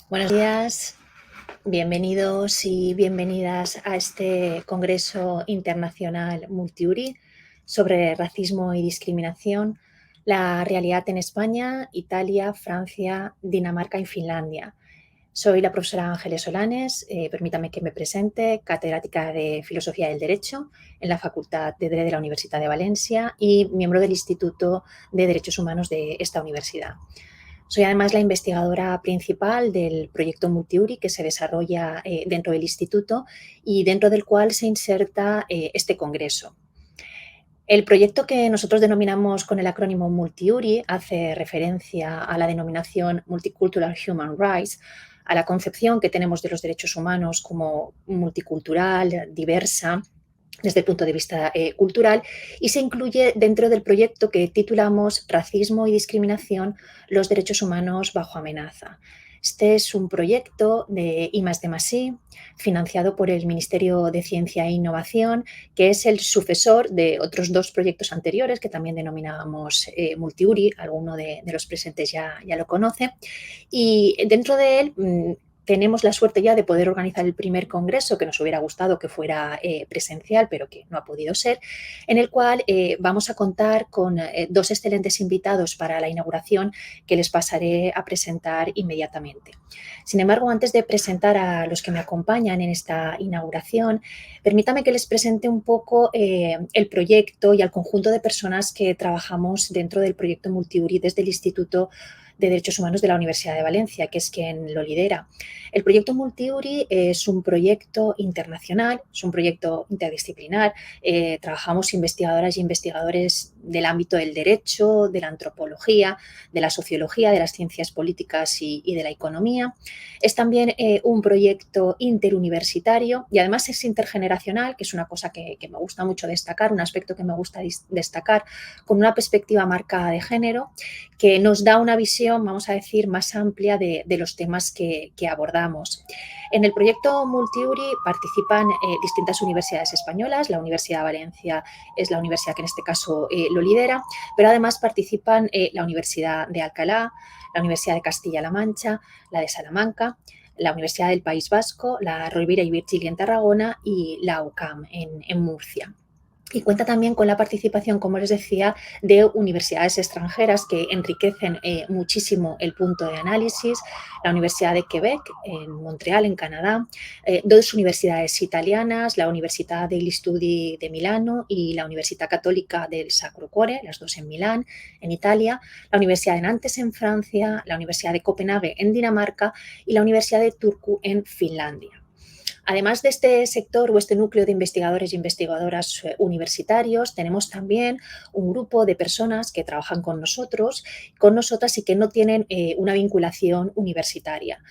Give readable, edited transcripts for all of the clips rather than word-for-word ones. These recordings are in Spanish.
Buenos días, bienvenidos y bienvenidas a este Congreso Internacional Multiuri sobre racismo y discriminación, la realidad en España, Italia, Francia, Dinamarca y Finlandia. Soy la profesora Ángeles Solanes, permítame que me presente, catedrática de Filosofía del Derecho en la Facultad de Derecho de la Universidad de Valencia y miembro del Instituto de Derechos Humanos de esta universidad. Soy además la investigadora principal del proyecto Multiuri que se desarrolla dentro del instituto y dentro del cual se inserta este congreso. El proyecto que nosotros denominamos con el acrónimo Multiuri hace referencia a la denominación Multicultural Human Rights, a la concepción que tenemos de los derechos humanos como multicultural, diversa, desde el punto de vista cultural, y se incluye dentro del proyecto que titulamos Racismo y discriminación, los derechos humanos bajo amenaza. Este es un proyecto de I+D+I, financiado por el Ministerio de Ciencia e Innovación, que es el sucesor de otros dos proyectos anteriores que también denominábamos Multiuri, alguno de los presentes ya lo conoce, y dentro de él tenemos la suerte ya de poder organizar el primer congreso, que nos hubiera gustado que fuera presencial, pero que no ha podido ser, en el cual vamos a contar con dos excelentes invitados para la inauguración que les pasaré a presentar inmediatamente. Sin embargo, antes de presentar a los que me acompañan en esta inauguración, permítame que les presente un poco el proyecto y al conjunto de personas que trabajamos dentro del proyecto Multiuri desde el Instituto de Derechos Humanos de la Universidad de Valencia, que es quien lo lidera. El proyecto Multiuri es un proyecto internacional, es un proyecto interdisciplinar. Trabajamos investigadoras y investigadores del ámbito del derecho, de la antropología, de la sociología, de las ciencias políticas y de la economía. Es también un proyecto interuniversitario y además es intergeneracional, que es una cosa que me gusta mucho destacar, un aspecto que me gusta destacar, con una perspectiva marcada de género, que nos da una visión, vamos a decir, más amplia de los temas que abordamos. En el proyecto Multiuri participan distintas universidades españolas. La Universidad de Valencia es la universidad que en este caso lo lidera, pero además participan la Universidad de Alcalá, la Universidad de Castilla-La Mancha, la de Salamanca, la Universidad del País Vasco, la Rovira y Virgili en Tarragona y la UCAM en Murcia. Y cuenta también con la participación, como les decía, de universidades extranjeras que enriquecen muchísimo el punto de análisis. La Universidad de Quebec, en Montreal, en Canadá, dos universidades italianas, la Università degli Studi de Milano y la Universidad Católica del Sacro Cuore, las dos en Milán, en Italia, la Universidad de Nantes, en Francia, la Universidad de Copenhague, en Dinamarca, y la Universidad de Turku, en Finlandia. Además de este sector o este núcleo de investigadores y investigadoras universitarios, tenemos también un grupo de personas que trabajan con nosotros, con nosotras y que no tienen una vinculación universitaria.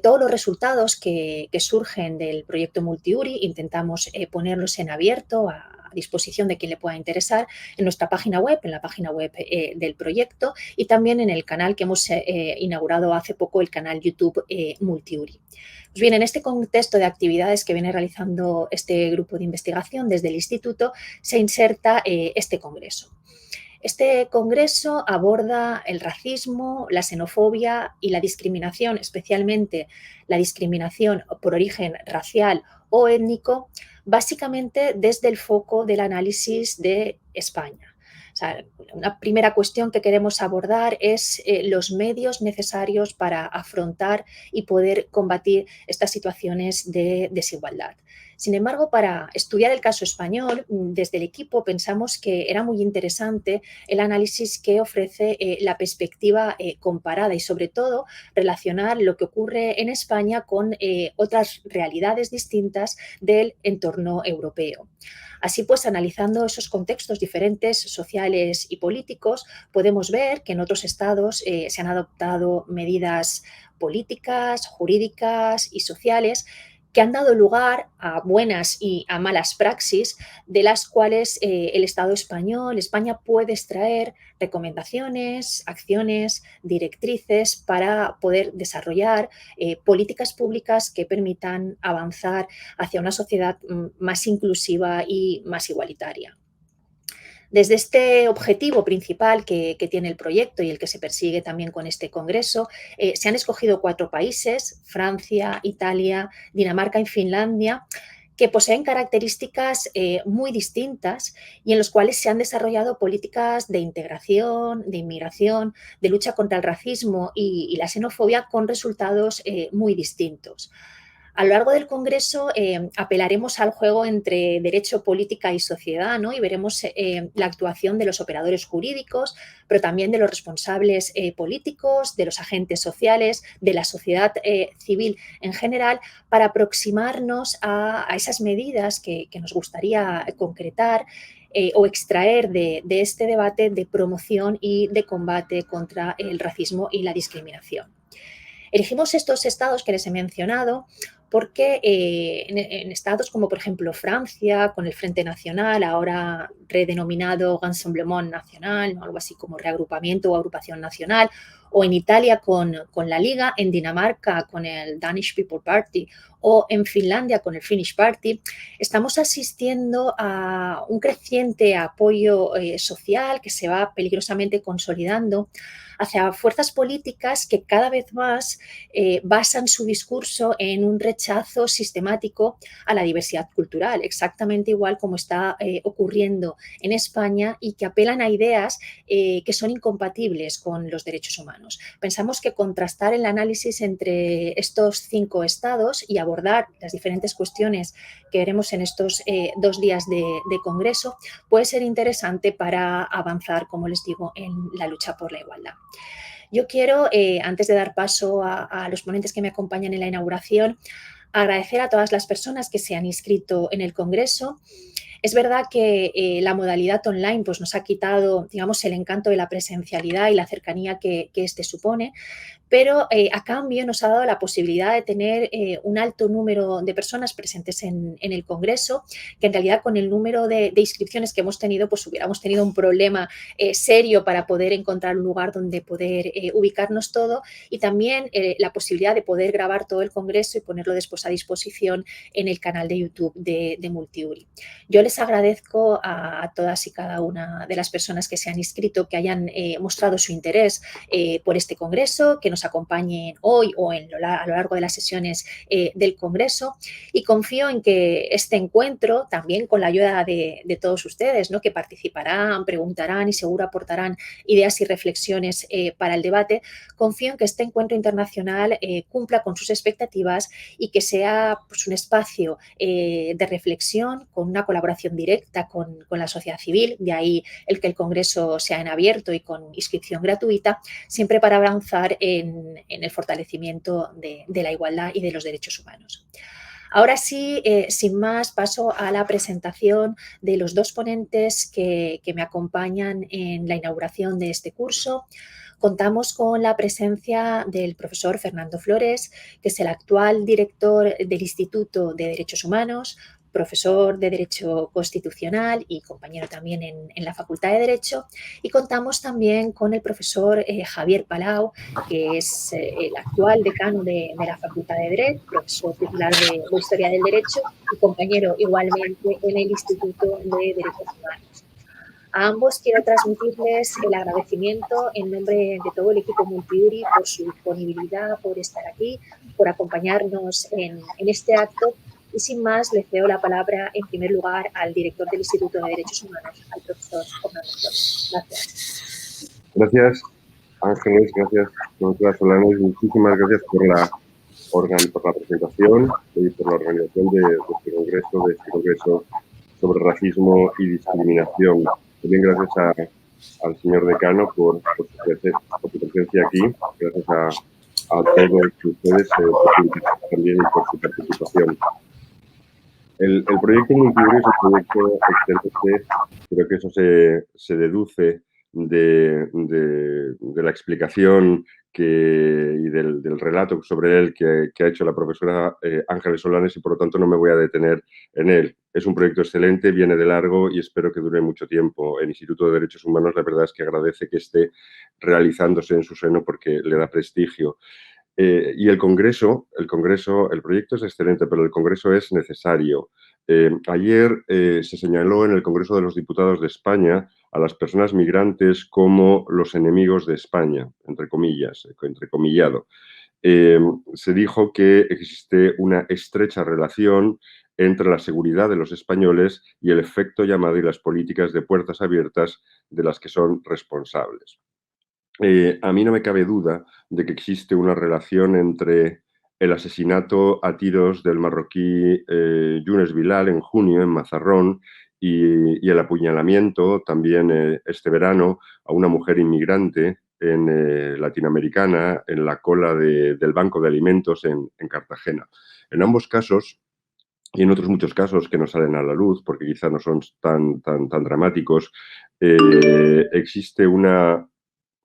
Todos los resultados que surgen del proyecto Multiuri intentamos ponerlos en abierto a disposición de quien le pueda interesar en nuestra página web, en la página web del proyecto, y también en el canal que hemos inaugurado hace poco, el canal YouTube Multiuri. Pues bien, en este contexto de actividades que viene realizando este grupo de investigación desde el instituto, se inserta este congreso. Este congreso aborda el racismo, la xenofobia y la discriminación, especialmente la discriminación por origen racial o étnico, básicamente desde el foco del análisis de España. O sea, una primera cuestión que queremos abordar es los medios necesarios para afrontar y poder combatir estas situaciones de desigualdad. Sin embargo, para estudiar el caso español, desde el equipo pensamos que era muy interesante el análisis que ofrece la perspectiva comparada y, sobre todo, relacionar lo que ocurre en España con otras realidades distintas del entorno europeo. Así pues, analizando esos contextos diferentes, sociales y políticos, podemos ver que en otros estados se han adoptado medidas políticas, jurídicas y sociales que han dado lugar a buenas y a malas praxis, de las cuales el Estado español, España, puede extraer recomendaciones, acciones, directrices para poder desarrollar políticas públicas que permitan avanzar hacia una sociedad más inclusiva y más igualitaria. Desde este objetivo principal que tiene el proyecto y el que se persigue también con este congreso, se han escogido 4 países, Francia, Italia, Dinamarca y Finlandia, que poseen características muy distintas y en los cuales se han desarrollado políticas de integración, de inmigración, de lucha contra el racismo y la xenofobia con resultados muy distintos. A lo largo del Congreso apelaremos al juego entre derecho, política y sociedad, ¿no? Y veremos la actuación de los operadores jurídicos, pero también de los responsables políticos, de los agentes sociales, de la sociedad civil en general, para aproximarnos a esas medidas que nos gustaría concretar o extraer de este debate de promoción y de combate contra el racismo y la discriminación. Elegimos estos estados que les he mencionado porque en estados como por ejemplo Francia, con el Frente Nacional, ahora redenominado Rassemblement National, ¿no? Algo así como reagrupamiento o agrupación nacional, o en Italia con la Liga, en Dinamarca con el Danish People Party o en Finlandia con el Finnish Party, estamos asistiendo a un creciente apoyo social que se va peligrosamente consolidando hacia fuerzas políticas que cada vez más basan su discurso en un rechazo sistemático a la diversidad cultural, exactamente igual como está ocurriendo en España y que apelan a ideas que son incompatibles con los derechos humanos. Pensamos que contrastar el análisis entre estos 5 estados y abordar las diferentes cuestiones que veremos en estos 2 días de congreso puede ser interesante para avanzar, como les digo, en la lucha por la igualdad. Yo quiero, antes de dar paso a los ponentes que me acompañan en la inauguración, agradecer a todas las personas que se han inscrito en el Congreso. Es verdad que la modalidad online pues, nos ha quitado, digamos, el encanto de la presencialidad y la cercanía que este supone, pero a cambio nos ha dado la posibilidad de tener un alto número de personas presentes en el Congreso, que en realidad con el número de inscripciones que hemos tenido, pues hubiéramos tenido un problema serio para poder encontrar un lugar donde poder ubicarnos todo y también la posibilidad de poder grabar todo el Congreso y ponerlo después a disposición en el canal de YouTube de Multiuri. Yo les agradezco a todas y cada una de las personas que se han inscrito, que hayan mostrado su interés por este Congreso, que nos acompañen hoy o a lo largo de las sesiones del Congreso y confío en que este encuentro, también con la ayuda de todos ustedes, ¿no? Que participarán, preguntarán y seguro aportarán ideas y reflexiones para el debate, confío en que este encuentro internacional cumpla con sus expectativas y que sea pues, un espacio de reflexión con una colaboración directa con la sociedad civil, de ahí el que el Congreso sea en abierto y con inscripción gratuita, siempre para avanzar en el fortalecimiento de la igualdad y de los derechos humanos. Ahora sí, sin más, paso a la presentación de los 2 ponentes que me acompañan en la inauguración de este curso. Contamos con la presencia del profesor Fernando Flores, que es el actual director del Instituto de Derechos Humanos, profesor de Derecho Constitucional y compañero también en la Facultad de Derecho. Y contamos también con el profesor Javier Palau, que es el actual decano de la Facultad de Derecho, profesor titular de Historia del Derecho y compañero igualmente en el Instituto de Derechos Humanos. A ambos quiero transmitirles el agradecimiento en nombre de todo el equipo Multiuri por su disponibilidad, por estar aquí, por acompañarnos en este acto. Y sin más, le cedo la palabra en primer lugar al director del Instituto de Derechos Humanos, al profesor Fernando Flores. Gracias. Gracias, Ángeles, gracias, doctora Solanes. Muchísimas gracias por la presentación y por la organización de este congreso sobre racismo y discriminación. También gracias al señor decano por su presencia aquí. Gracias a todos ustedes por su interés también y por su participación. El proyecto Multiuri es un proyecto excelente, creo que eso se deduce de la explicación y del relato sobre él que ha hecho la profesora Ángeles Solanes y por lo tanto no me voy a detener en él. Es un proyecto excelente, viene de largo y espero que dure mucho tiempo. El Instituto de Derechos Humanos la verdad es que agradece que esté realizándose en su seno porque le da prestigio. Y el proyecto es excelente, pero el Congreso es necesario. Ayer se señaló en el Congreso de los Diputados de España a las personas migrantes como los enemigos de España, entre comillas, entrecomillado. Se dijo que existe una estrecha relación entre la seguridad de los españoles y el efecto llamado y las políticas de puertas abiertas de las que son responsables. A mí no me cabe duda de que existe una relación entre el asesinato a tiros del marroquí Younes Bilal en junio en Mazarrón y el apuñalamiento también este verano a una mujer inmigrante latinoamericana en la cola del Banco de Alimentos en Cartagena. En ambos casos, y en otros muchos casos que no salen a la luz porque quizá no son tan dramáticos, existe una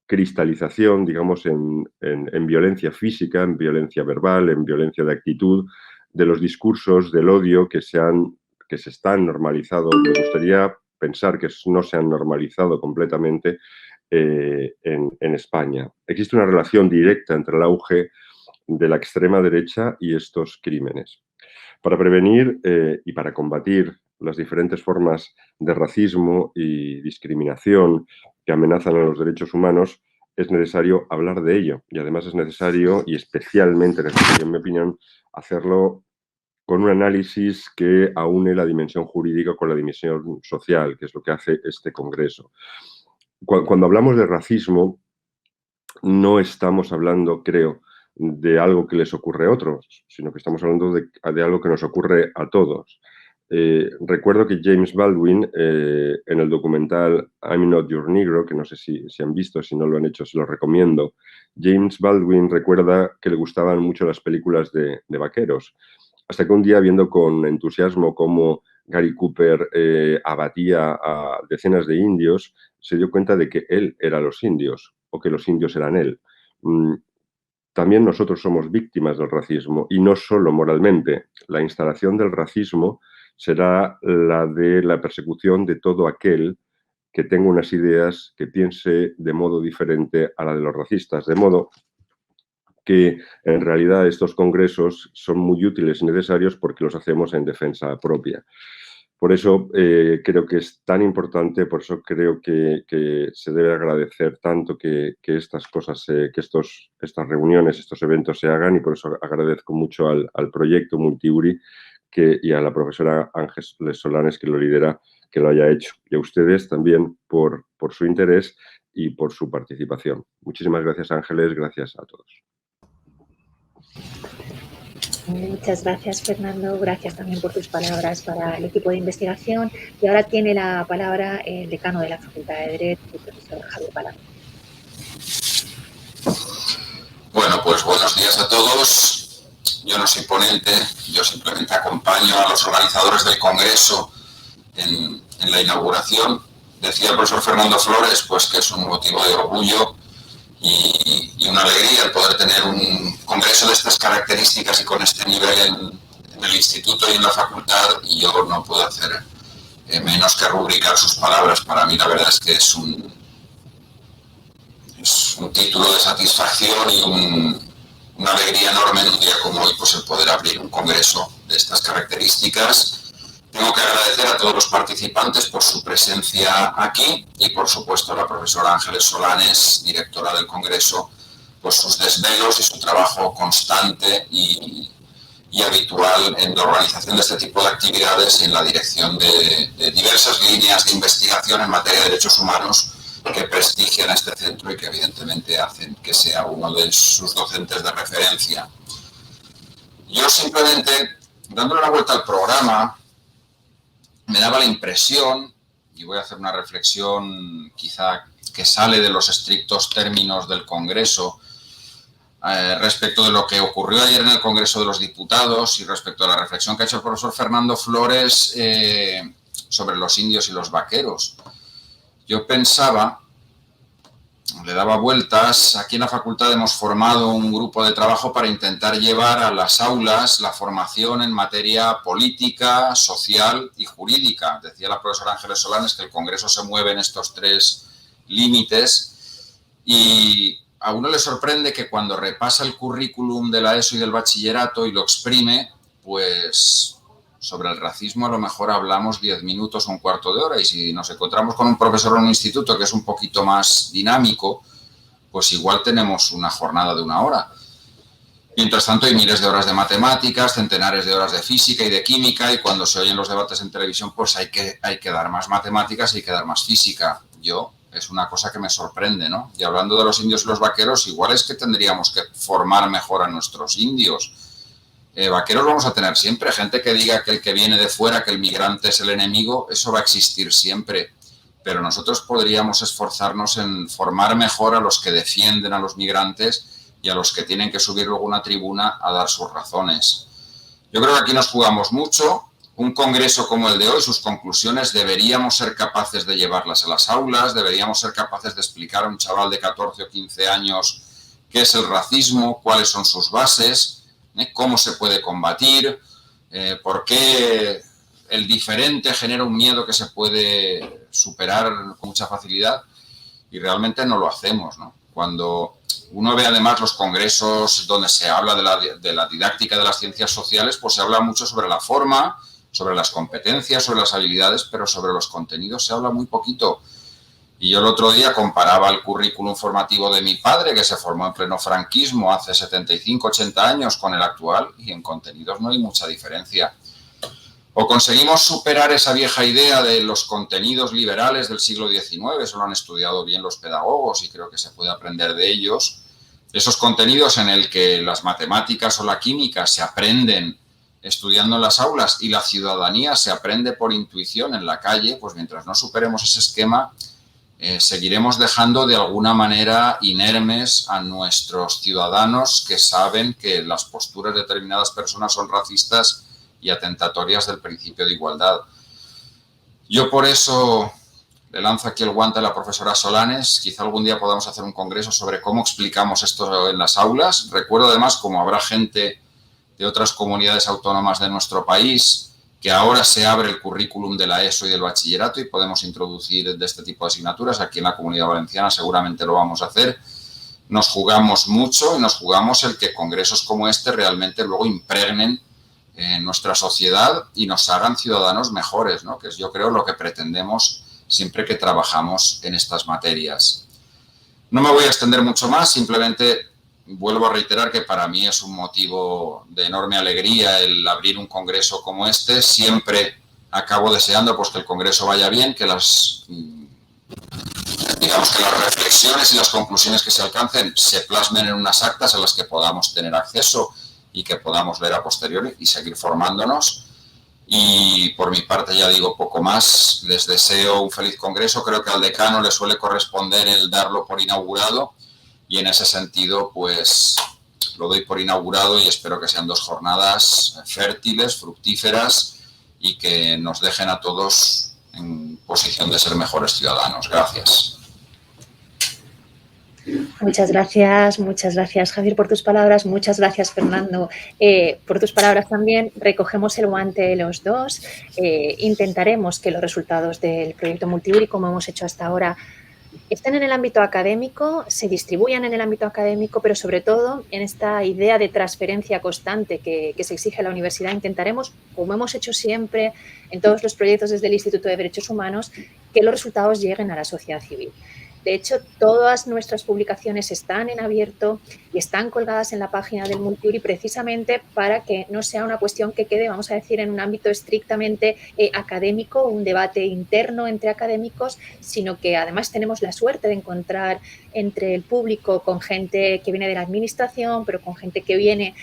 cristalización, digamos, en violencia física, en violencia verbal, en violencia de actitud, de los discursos del odio que se están normalizados. Me gustaría pensar que no se han normalizado completamente en España. Existe una relación directa entre el auge de la extrema derecha y estos crímenes. Para prevenir y para combatir las diferentes formas de racismo y discriminación que amenazan a los derechos humanos, es necesario hablar de ello. Y además es necesario, y especialmente necesario, en mi opinión, hacerlo con un análisis que aúne la dimensión jurídica con la dimensión social, que es lo que hace este Congreso. Cuando hablamos de racismo, no estamos hablando, creo, de algo que les ocurre a otros, sino que estamos hablando de algo que nos ocurre a todos. Recuerdo que James Baldwin, en el documental I'm Not Your Negro, que no sé si han visto, si no lo han hecho, se lo recomiendo, James Baldwin recuerda que le gustaban mucho las películas de vaqueros, hasta que un día, viendo con entusiasmo cómo Gary Cooper abatía a decenas de indios, se dio cuenta de que él era los indios, o que los indios eran él. También nosotros somos víctimas del racismo, y no solo moralmente. La instalación del racismo será la de la persecución de todo aquel que tenga unas ideas, que piense de modo diferente a la de los racistas. De modo que en realidad estos congresos son muy útiles y necesarios porque los hacemos en defensa propia. Por eso creo que es tan importante, por eso creo que se debe agradecer tanto que estas cosas, estas reuniones, estos eventos se hagan, y por eso agradezco mucho al proyecto Multiuri y a la profesora Ángeles Solanes, que lo lidera, que lo haya hecho. Y a ustedes también por su interés y por su participación. Muchísimas gracias, Ángeles, gracias a todos. Muchas gracias, Fernando. Gracias también por tus palabras para el equipo de investigación. Y ahora tiene la palabra el decano de la Facultad de Derecho, el profesor Javier Palado. Bueno, pues buenos días a todos. Yo no soy ponente, yo simplemente acompaño a los organizadores del Congreso en la inauguración. Decía el profesor Fernando Flores pues que es un motivo de orgullo y una alegría el poder tener un congreso de estas características y con este nivel en el instituto y en la facultad, y yo no puedo hacer menos que rubricar sus palabras. Para mí la verdad es que es un título de satisfacción y una alegría enorme en un día como hoy, pues el poder abrir un congreso de estas características. Tengo que agradecer a todos los participantes por su presencia aquí y, por supuesto, a la profesora Ángeles Solanes, directora del Congreso, por sus desvelos y su trabajo constante y habitual en la organización de este tipo de actividades y en la dirección de diversas líneas de investigación en materia de derechos humanos que prestigian este centro y que evidentemente hacen que sea uno de sus docentes de referencia. Yo simplemente, dándole una vuelta al programa, me daba la impresión, y voy a hacer una reflexión quizá que sale de los estrictos términos del Congreso, respecto de lo que ocurrió ayer en el Congreso de los Diputados y respecto a la reflexión que ha hecho el profesor Fernando Flores sobre los indios y los vaqueros. Yo pensaba, le daba vueltas, aquí en la facultad hemos formado un grupo de trabajo para intentar llevar a las aulas la formación en materia política, social y jurídica. Decía la profesora Ángeles Solanes que el Congreso se mueve en estos tres límites y a uno le sorprende que cuando repasa el currículum de la ESO y del bachillerato y lo exprime, pues sobre el racismo a lo mejor hablamos 10 minutos o un cuarto de hora, y si nos encontramos con un profesor en un instituto que es un poquito más dinámico, pues igual tenemos una jornada de 1 hora. Mientras tanto, hay miles de horas de matemáticas, centenares de horas de física y de química, y cuando se oyen los debates en televisión, pues hay que dar más matemáticas y hay que dar más física. Es una cosa que me sorprende, ¿no? Y hablando de los indios y los vaqueros, igual es que tendríamos que formar mejor a nuestros indios. Vaqueros vamos a tener siempre, gente que diga que el que viene de fuera, que el migrante es el enemigo, eso va a existir siempre. Pero nosotros podríamos esforzarnos en formar mejor a los que defienden a los migrantes y a los que tienen que subir luego a una tribuna a dar sus razones. Yo creo que aquí nos jugamos mucho. Un congreso como el de hoy, sus conclusiones deberíamos ser capaces de llevarlas a las aulas, deberíamos ser capaces de explicar a un chaval de 14 o 15 años qué es el racismo, cuáles son sus bases, cómo se puede combatir, por qué el diferente genera un miedo que se puede superar con mucha facilidad, y realmente no lo hacemos, ¿no? Cuando uno ve además los congresos donde se habla de la didáctica de las ciencias sociales, pues se habla mucho sobre la forma, sobre las competencias, sobre las habilidades, pero sobre los contenidos se habla muy poquito. Y yo el otro día comparaba el currículum formativo de mi padre, que se formó en pleno franquismo hace 75, 80 años, con el actual, y en contenidos no hay mucha diferencia. O conseguimos superar esa vieja idea de los contenidos liberales del siglo XIX, eso lo han estudiado bien los pedagogos y creo que se puede aprender de ellos, esos contenidos en el que las matemáticas o la química se aprenden estudiando en las aulas y la ciudadanía se aprende por intuición en la calle, pues mientras no superemos ese esquema, seguiremos dejando de alguna manera inermes a nuestros ciudadanos que saben que las posturas de determinadas personas son racistas y atentatorias del principio de igualdad. Yo por eso le lanzo aquí el guante a la profesora Solanes. Quizá algún día podamos hacer un congreso sobre cómo explicamos esto en las aulas. Recuerdo además cómo habrá gente de otras comunidades autónomas de nuestro país que ahora se abre el currículum de la ESO y del bachillerato y podemos introducir de este tipo de asignaturas. Aquí en la Comunidad Valenciana seguramente lo vamos a hacer. Nos jugamos mucho y nos jugamos el que congresos como este realmente luego impregnen en nuestra sociedad y nos hagan ciudadanos mejores, ¿no? Que es, yo creo, lo que pretendemos siempre que trabajamos en estas materias. No me voy a extender mucho más, simplemente vuelvo a reiterar que para mí es un motivo de enorme alegría el abrir un congreso como este. Siempre acabo deseando pues, que el congreso vaya bien, que las reflexiones y las conclusiones que se alcancen se plasmen en unas actas a las que podamos tener acceso y que podamos ver a posteriori y seguir formándonos. Y por mi parte ya digo poco más. Les deseo un feliz congreso. Creo que al decano le suele corresponder el darlo por inaugurado y en ese sentido pues lo doy por inaugurado y espero que sean 2 jornadas fértiles, fructíferas y que nos dejen a todos en posición de ser mejores ciudadanos. Gracias. Muchas gracias Javier por tus palabras, muchas gracias Fernando por tus palabras también. Recogemos el guante de los dos, intentaremos que los resultados del proyecto Multiuri, como hemos hecho hasta ahora, estén en el ámbito académico, se distribuyan en el ámbito académico, pero sobre todo en esta idea de transferencia constante que se exige a la universidad. Intentaremos, como hemos hecho siempre en todos los proyectos desde el Instituto de Derechos Humanos, que los resultados lleguen a la sociedad civil. De hecho, todas nuestras publicaciones están en abierto y están colgadas en la página del Multiuri precisamente para que no sea una cuestión que quede, vamos a decir, en un ámbito estrictamente académico, un debate interno entre académicos, sino que además tenemos la suerte de encontrar entre el público con gente que viene de la administración, pero con gente que viene,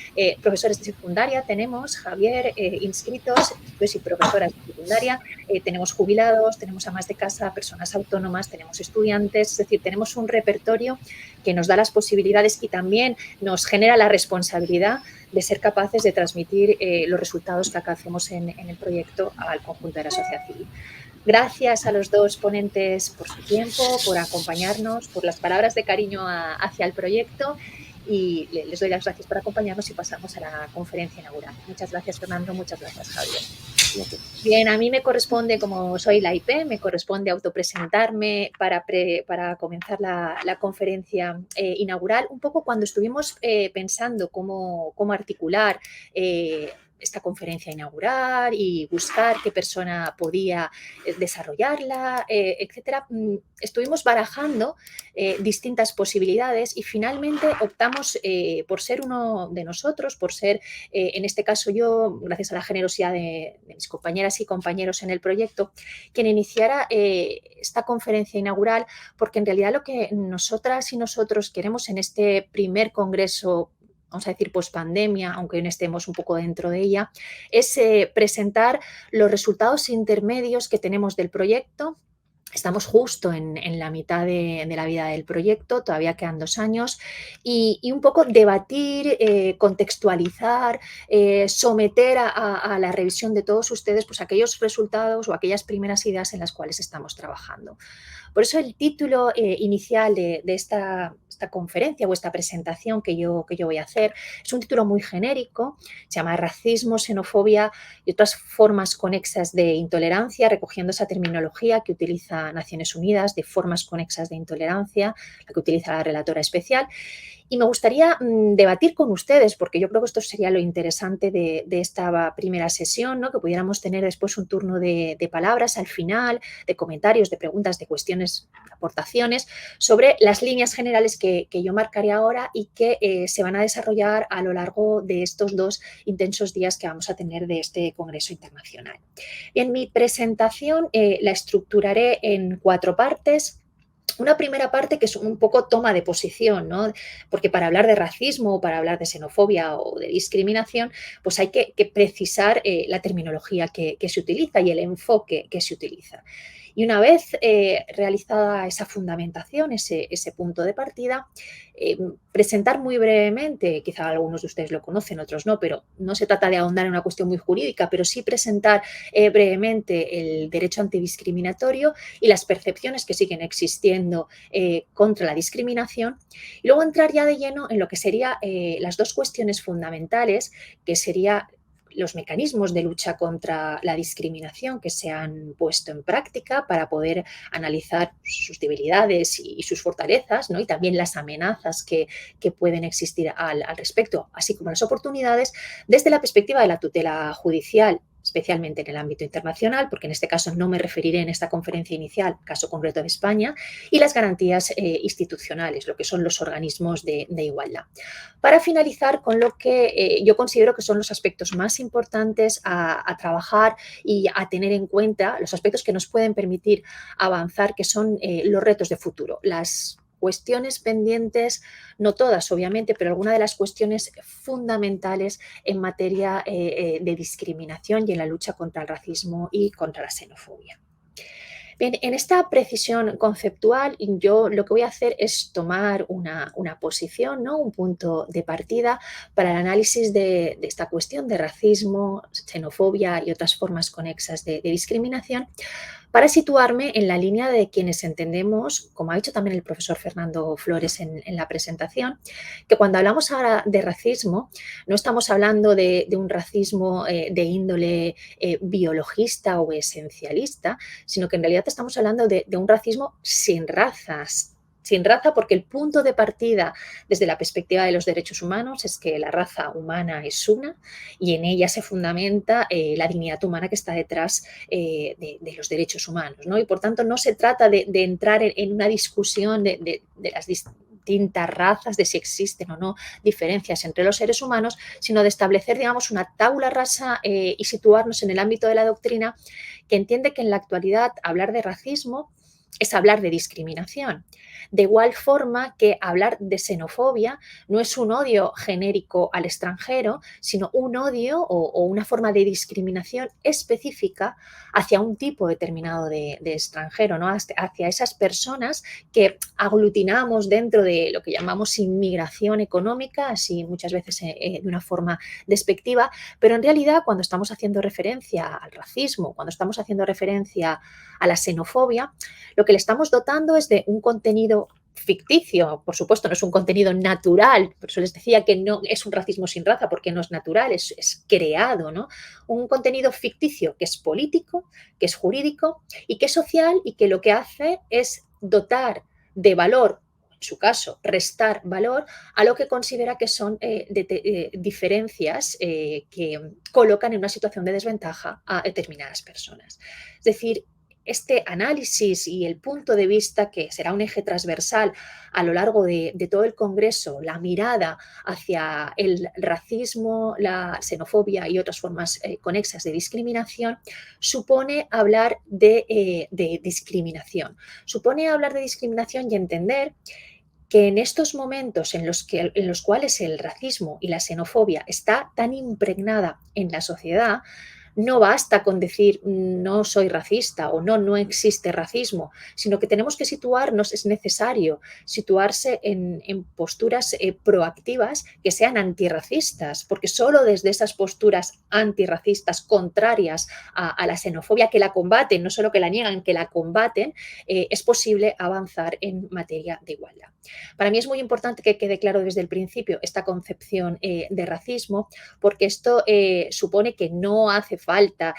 profesores de secundaria, tenemos, Javier, inscritos, pues y profesoras de secundaria, tenemos jubilados, tenemos amas de casa, personas autónomas, tenemos estudiantes, es decir, tenemos un repertorio que nos da las posibilidades y también nos genera la responsabilidad de ser capaces de transmitir los resultados que alcancemos en el proyecto al conjunto de la sociedad civil. Gracias a los dos ponentes por su tiempo, por acompañarnos, por las palabras de cariño hacia el proyecto y les doy las gracias por acompañarnos y pasamos a la conferencia inaugural. Muchas gracias, Fernando. Muchas gracias, Javier. Gracias. Bien, a mí me corresponde, como soy la IP, me corresponde autopresentarme para comenzar la conferencia inaugural. Un poco cuando estuvimos pensando cómo articular esta conferencia inaugural y buscar qué persona podía desarrollarla, etcétera, estuvimos barajando distintas posibilidades y finalmente optamos por ser uno de nosotros, por ser, en este caso yo, gracias a la generosidad de mis compañeras y compañeros en el proyecto, quien iniciara esta conferencia inaugural, porque en realidad lo que nosotras y nosotros queremos en este primer congreso, vamos a decir, pospandemia, aunque no estemos un poco dentro de ella, es presentar los resultados intermedios que tenemos del proyecto. Estamos justo en la mitad de la vida del proyecto, todavía quedan 2 años, y un poco debatir, contextualizar, someter a la revisión de todos ustedes pues, aquellos resultados o aquellas primeras ideas en las cuales estamos trabajando. Por eso el título inicial de esta conferencia o esta presentación que yo voy a hacer es un título muy genérico, se llama Racismo, Xenofobia y otras formas conexas de intolerancia, recogiendo esa terminología que utiliza Naciones Unidas de formas conexas de intolerancia, la que utiliza la relatora especial. Y me gustaría debatir con ustedes, porque yo creo que esto sería lo interesante de esta primera sesión, ¿no? Que pudiéramos tener después un turno de palabras al final, de comentarios, de preguntas, de cuestiones, de aportaciones, sobre las líneas generales que yo marcaré ahora y que se van a desarrollar a lo largo de estos 2 intensos días que vamos a tener de este Congreso Internacional. Bien, mi presentación la estructuraré en 4 partes. Una primera parte que es un poco toma de posición, ¿no? Porque para hablar de racismo o para hablar de xenofobia o de discriminación, pues hay que precisar la terminología que se utiliza y el enfoque que se utiliza. Y una vez realizada esa fundamentación, ese punto de partida, presentar muy brevemente, quizá algunos de ustedes lo conocen, otros no, pero no se trata de ahondar en una cuestión muy jurídica, pero sí presentar brevemente el derecho antidiscriminatorio y las percepciones que siguen existiendo contra la discriminación. Y luego entrar ya de lleno en lo que serían las 2 cuestiones fundamentales, que sería los mecanismos de lucha contra la discriminación que se han puesto en práctica para poder analizar sus debilidades y sus fortalezas, ¿no? Y también las amenazas que pueden existir al respecto, así como las oportunidades desde la perspectiva de la tutela judicial, especialmente en el ámbito internacional, porque en este caso no me referiré en esta conferencia inicial, caso concreto de España, y las garantías institucionales, lo que son los organismos de igualdad. Para finalizar con lo que yo considero que son los aspectos más importantes a trabajar y a tener en cuenta, los aspectos que nos pueden permitir avanzar, que son los retos de futuro, las cuestiones pendientes, no todas obviamente, pero algunas de las cuestiones fundamentales en materia de discriminación y en la lucha contra el racismo y contra la xenofobia. Bien, en esta precisión conceptual yo lo que voy a hacer es tomar una posición, ¿no? Un punto de partida para el análisis de esta cuestión de racismo, xenofobia y otras formas conexas de discriminación, para situarme en la línea de quienes entendemos, como ha dicho también el profesor Fernando Flores en la presentación, que cuando hablamos ahora de racismo no estamos hablando de un racismo de índole biologista o esencialista, sino que en realidad estamos hablando de un racismo sin razas. Sin raza, porque el punto de partida desde la perspectiva de los derechos humanos es que la raza humana es una y en ella se fundamenta la dignidad humana que está detrás de los derechos humanos, ¿no? Y por tanto no se trata de entrar en una discusión de las distintas razas, de si existen o no diferencias entre los seres humanos, sino de establecer, digamos, una tabula rasa y situarnos en el ámbito de la doctrina que entiende que en la actualidad hablar de racismo es hablar de discriminación. De igual forma que hablar de xenofobia no es un odio genérico al extranjero, sino un odio o una forma de discriminación específica hacia un tipo determinado de extranjero, ¿no? Hacia esas personas que aglutinamos dentro de lo que llamamos inmigración económica, así muchas veces de una forma despectiva, pero en realidad cuando estamos haciendo referencia al racismo, cuando estamos haciendo referencia a la xenofobia, lo que le estamos dotando es de un contenido ficticio, por supuesto, no es un contenido natural, por eso les decía que no es un racismo sin raza, porque no es natural, es creado, ¿no? Un contenido ficticio que es político, que es jurídico y que es social y que lo que hace es dotar de valor, en su caso, restar valor a lo que considera que son diferencias que colocan en una situación de desventaja a determinadas personas. Es decir, este análisis y el punto de vista, que será un eje transversal a lo largo de todo el Congreso, la mirada hacia el racismo, la xenofobia y otras formas conexas de discriminación, supone hablar de discriminación. Supone hablar de discriminación y entender que en estos momentos en los cuales el racismo y la xenofobia está tan impregnada en la sociedad, no basta con decir no soy racista o no existe racismo, sino que tenemos que situarnos, es necesario situarse en posturas proactivas que sean antirracistas, porque solo desde esas posturas antirracistas contrarias a la xenofobia, que la combaten, no solo que la niegan, que la combaten, es posible avanzar en materia de igualdad. Para mí es muy importante que quede claro desde el principio esta concepción de racismo, porque esto supone que no hace falta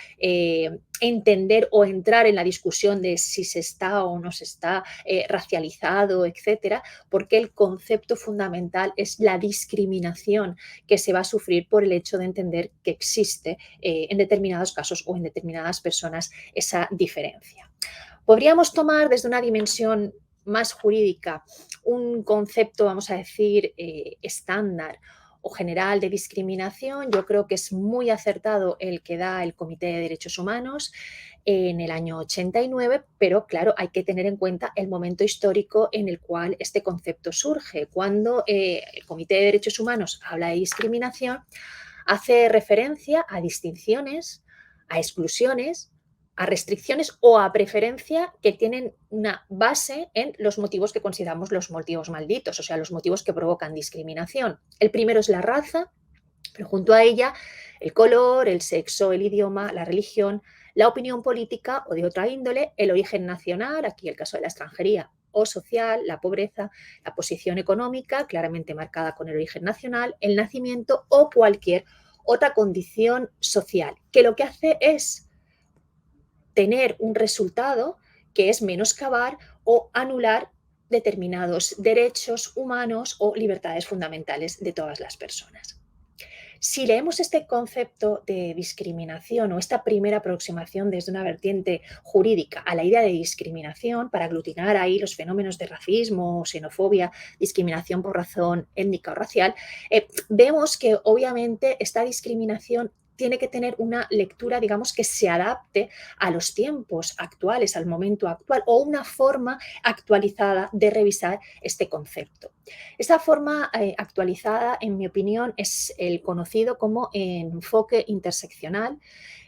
entender o entrar en la discusión de si se está o no se está racializado, etcétera, porque el concepto fundamental es la discriminación que se va a sufrir por el hecho de entender que existe en determinados casos o en determinadas personas esa diferencia. Podríamos tomar desde una dimensión más jurídica un concepto, vamos a decir, estándar o general de discriminación. Yo creo que es muy acertado el que da el Comité de Derechos Humanos en el año 89, pero claro, hay que tener en cuenta el momento histórico en el cual este concepto surge. Cuando el Comité de Derechos Humanos habla de discriminación, hace referencia a distinciones, a exclusiones, a restricciones o a preferencia que tienen una base en los motivos que consideramos los motivos malditos, o sea, los motivos que provocan discriminación. El primero es la raza, pero junto a ella el color, el sexo, el idioma, la religión, la opinión política o de otra índole, el origen nacional, aquí el caso de la extranjería, o social, la pobreza, la posición económica, claramente marcada con el origen nacional, el nacimiento o cualquier otra condición social, que lo que hace es tener un resultado que es menoscabar o anular determinados derechos humanos o libertades fundamentales de todas las personas. Si leemos este concepto de discriminación o esta primera aproximación desde una vertiente jurídica a la idea de discriminación para aglutinar ahí los fenómenos de racismo, xenofobia, discriminación por razón étnica o racial, vemos que obviamente esta discriminación tiene que tener una lectura, digamos, que se adapte a los tiempos actuales, al momento actual, o una forma actualizada de revisar este concepto. Esta forma actualizada, en mi opinión, es el conocido como enfoque interseccional.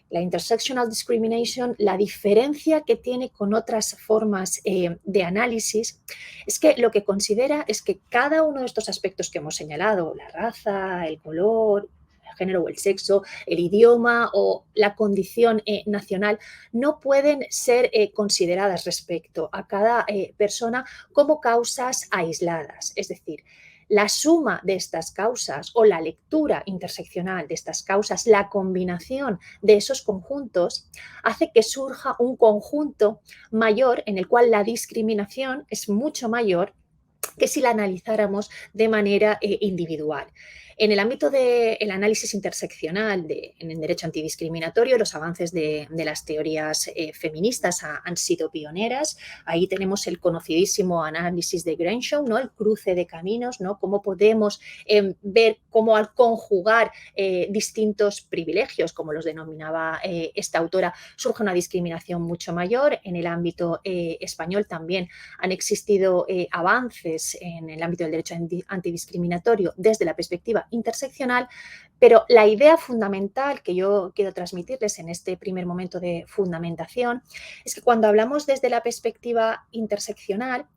La intersectional discrimination, la diferencia que tiene con otras formas de análisis es que lo que considera es que cada uno de estos aspectos que hemos señalado, la raza, el color, el género o el sexo, el idioma o la condición nacional, no pueden ser consideradas respecto a cada persona como causas aisladas. Es decir, la suma de estas causas o la lectura interseccional de estas causas, la combinación de esos conjuntos, hace que surja un conjunto mayor en el cual la discriminación es mucho mayor que si la analizáramos de manera individual. En el ámbito del análisis interseccional en el derecho antidiscriminatorio, los avances de las teorías feministas han sido pioneras. Ahí tenemos el conocidísimo análisis de Grenshaw, ¿no? El cruce de caminos, ¿no? Cómo podemos ver cómo al conjugar distintos privilegios, como los denominaba esta autora, surge una discriminación mucho mayor. En el ámbito español también han existido avances en el ámbito del derecho antidiscriminatorio desde la perspectiva interseccional, pero la idea fundamental que yo quiero transmitirles en este primer momento de fundamentación es que cuando hablamos desde la perspectiva interseccional,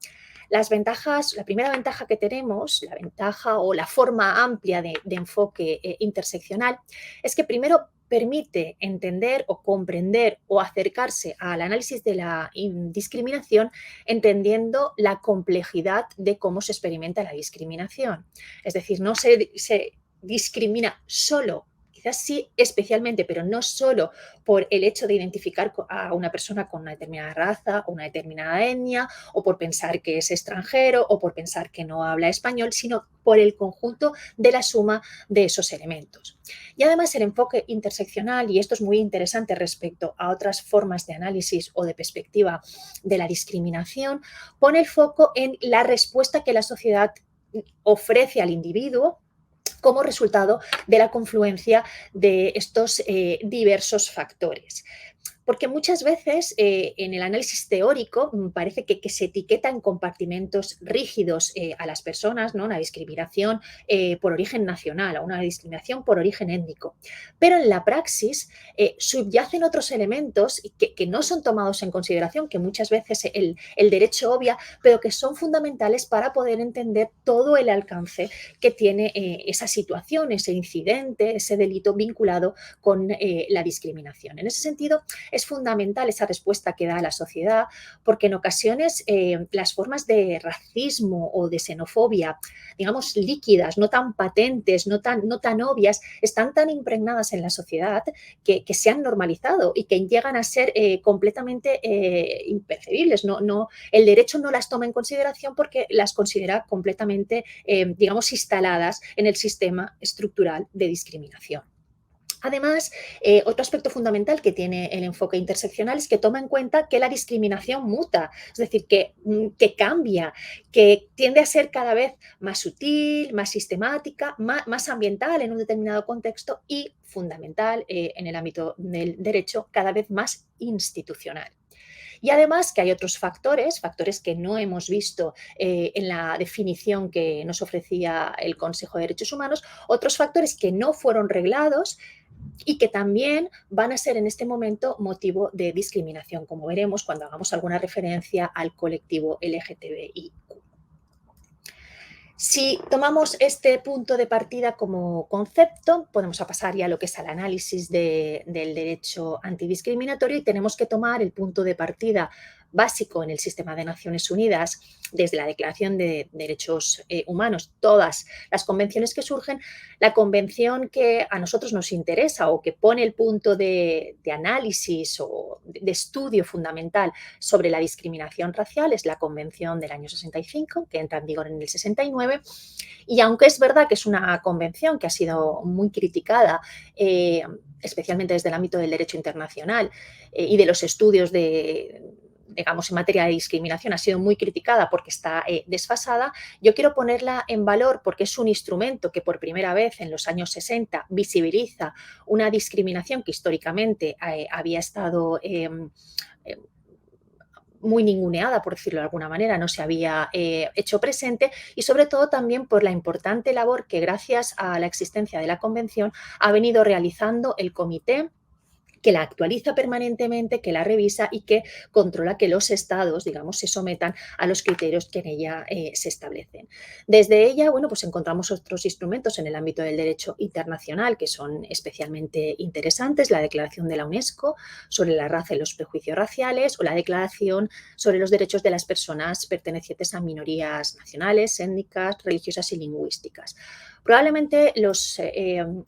las ventajas, la primera ventaja que tenemos, la ventaja o la forma amplia de enfoque interseccional, es que primero permite entender o comprender o acercarse al análisis de la discriminación entendiendo la complejidad de cómo se experimenta la discriminación. Es decir, no se discrimina solo, quizás sí especialmente, pero no solo por el hecho de identificar a una persona con una determinada raza o una determinada etnia, o por pensar que es extranjero o por pensar que no habla español, sino por el conjunto de la suma de esos elementos. Y además el enfoque interseccional, y esto es muy interesante respecto a otras formas de análisis o de perspectiva de la discriminación, pone el foco en la respuesta que la sociedad ofrece al individuo como resultado de la confluencia de estos diversos factores. Porque muchas veces en el análisis teórico parece que se etiqueta en compartimentos rígidos a las personas, ¿no? Una discriminación por origen nacional o una discriminación por origen étnico. Pero en la praxis subyacen otros elementos que no son tomados en consideración, que muchas veces el derecho obvia, pero que son fundamentales para poder entender todo el alcance que tiene esa situación, ese incidente, ese delito vinculado con la discriminación. En ese sentido, es fundamental esa respuesta que da la sociedad, porque en ocasiones las formas de racismo o de xenofobia, digamos, líquidas, no tan patentes, no tan obvias, están tan impregnadas en la sociedad que se han normalizado y que llegan a ser completamente imperceptibles. El derecho no las toma en consideración porque las considera completamente, digamos, instaladas en el sistema estructural de discriminación. Además, otro aspecto fundamental que tiene el enfoque interseccional es que toma en cuenta que la discriminación muta, es decir, que cambia, que tiende a ser cada vez más sutil, más sistemática, más ambiental en un determinado contexto y, fundamental en el ámbito del derecho, cada vez más institucional. Y además que hay otros factores que no hemos visto en la definición que nos ofrecía el Consejo de Derechos Humanos, otros factores que no fueron reglados y que también van a ser en este momento motivo de discriminación, como veremos cuando hagamos alguna referencia al colectivo LGTBIQ. Si tomamos este punto de partida como concepto, podemos pasar ya a lo que es al análisis del derecho antidiscriminatorio y tenemos que tomar el punto de partida básico en el sistema de Naciones Unidas, desde la Declaración de Derechos Humanos, todas las convenciones que surgen, la convención que a nosotros nos interesa o que pone el punto de análisis o de estudio fundamental sobre la discriminación racial es la Convención del año 65, que entra en vigor en el 69, y aunque es verdad que es una convención que ha sido muy criticada, especialmente desde el ámbito del derecho internacional y de los estudios digamos, en materia de discriminación ha sido muy criticada porque está desfasada, yo quiero ponerla en valor porque es un instrumento que por primera vez en los años 60 visibiliza una discriminación que históricamente había estado muy ninguneada, por decirlo de alguna manera, no se había hecho presente, y sobre todo también por la importante labor que gracias a la existencia de la Convención ha venido realizando el Comité, que la actualiza permanentemente, que la revisa y que controla que los estados, digamos, se sometan a los criterios que en ella se establecen. Desde ella, bueno, pues encontramos otros instrumentos en el ámbito del derecho internacional que son especialmente interesantes, la Declaración de la UNESCO sobre la raza y los prejuicios raciales o la Declaración sobre los derechos de las personas pertenecientes a minorías nacionales, étnicas, religiosas y lingüísticas. Probablemente los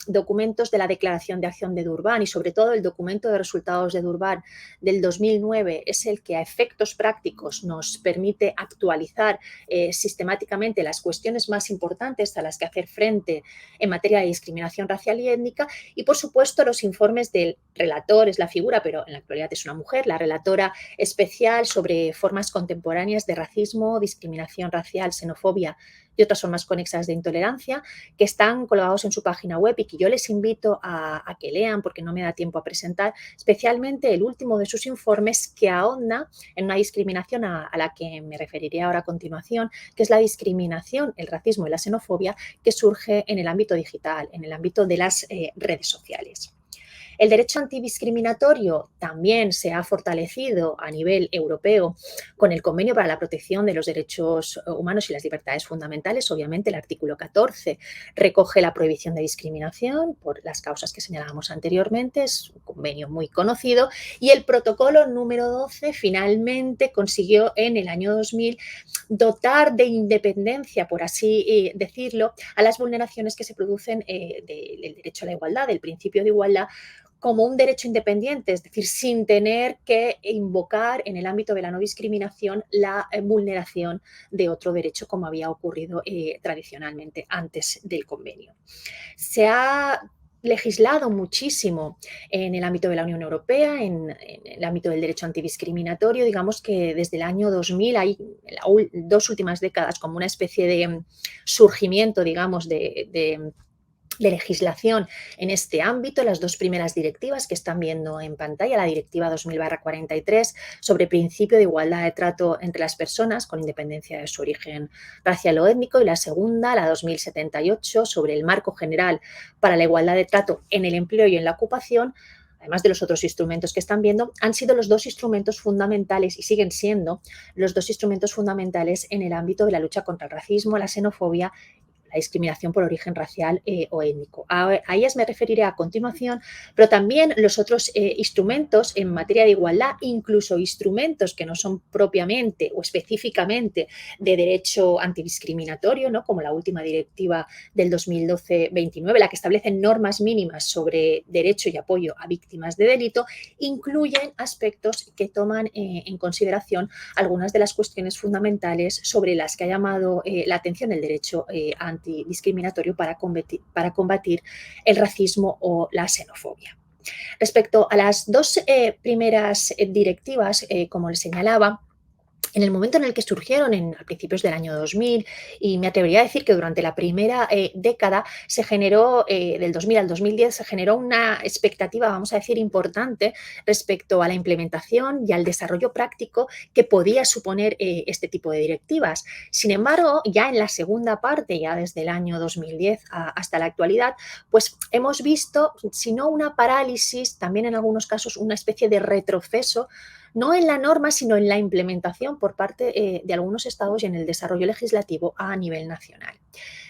documentos de la Declaración de Acción de Durban y sobre todo el documento de resultados de Durban del 2009 es el que a efectos prácticos nos permite actualizar sistemáticamente las cuestiones más importantes a las que hacer frente en materia de discriminación racial y étnica y por supuesto los informes del relator, es la figura, pero en la actualidad es una mujer, la relatora especial sobre formas contemporáneas de racismo, discriminación racial, xenofobia y otras formas conexas de intolerancia, que están colgados en su página web y que yo les invito a que lean porque no me da tiempo a presentar, especialmente el último de sus informes que ahonda en una discriminación a la que me referiré ahora a continuación, que es la discriminación, el racismo y la xenofobia que surge en el ámbito digital, en el ámbito de las redes sociales. El derecho antidiscriminatorio también se ha fortalecido a nivel europeo con el Convenio para la Protección de los Derechos Humanos y las Libertades Fundamentales. Obviamente, el artículo 14 recoge la prohibición de discriminación por las causas que señalábamos anteriormente, es un convenio muy conocido, y el protocolo número 12 finalmente consiguió en el año 2000 dotar de independencia, por así decirlo, a las vulneraciones que se producen del derecho a la igualdad, del principio de igualdad, como un derecho independiente, es decir, sin tener que invocar en el ámbito de la no discriminación la vulneración de otro derecho como había ocurrido tradicionalmente antes del convenio. Se ha legislado muchísimo en el ámbito de la Unión Europea, en el ámbito del derecho antidiscriminatorio. Digamos que desde el año 2000 hay en las dos últimas décadas como una especie de surgimiento, digamos, de legislación en este ámbito. Las dos primeras directivas que están viendo en pantalla, la Directiva 2000/43 sobre principio de igualdad de trato entre las personas con independencia de su origen racial o étnico, y la segunda, la 2078, sobre el marco general para la igualdad de trato en el empleo y en la ocupación. Además de los otros instrumentos que están viendo, han sido los dos instrumentos fundamentales y siguen siendo los dos instrumentos fundamentales en el ámbito de la lucha contra el racismo, la xenofobia, la discriminación por origen racial o étnico. A ellas me referiré a continuación, pero también los otros instrumentos en materia de igualdad, incluso instrumentos que no son propiamente o específicamente de derecho antidiscriminatorio, ¿no? Como la última directiva del 2012-29, la que establece normas mínimas sobre derecho y apoyo a víctimas de delito, incluyen aspectos que toman en consideración algunas de las cuestiones fundamentales sobre las que ha llamado la atención el derecho antidiscriminatorio para combatir el racismo o la xenofobia. Respecto a las dos primeras directivas, como les señalaba, en el momento en el que surgieron a principios del año 2000, y me atrevería a decir que durante la primera década se generó, del 2000 al 2010, se generó una expectativa, vamos a decir, importante respecto a la implementación y al desarrollo práctico que podía suponer este tipo de directivas. Sin embargo, ya en la segunda parte, ya desde el año 2010 hasta la actualidad, pues hemos visto, si no una parálisis, también en algunos casos una especie de retroceso, no en la norma, sino en la implementación por parte de algunos estados y en el desarrollo legislativo a nivel nacional.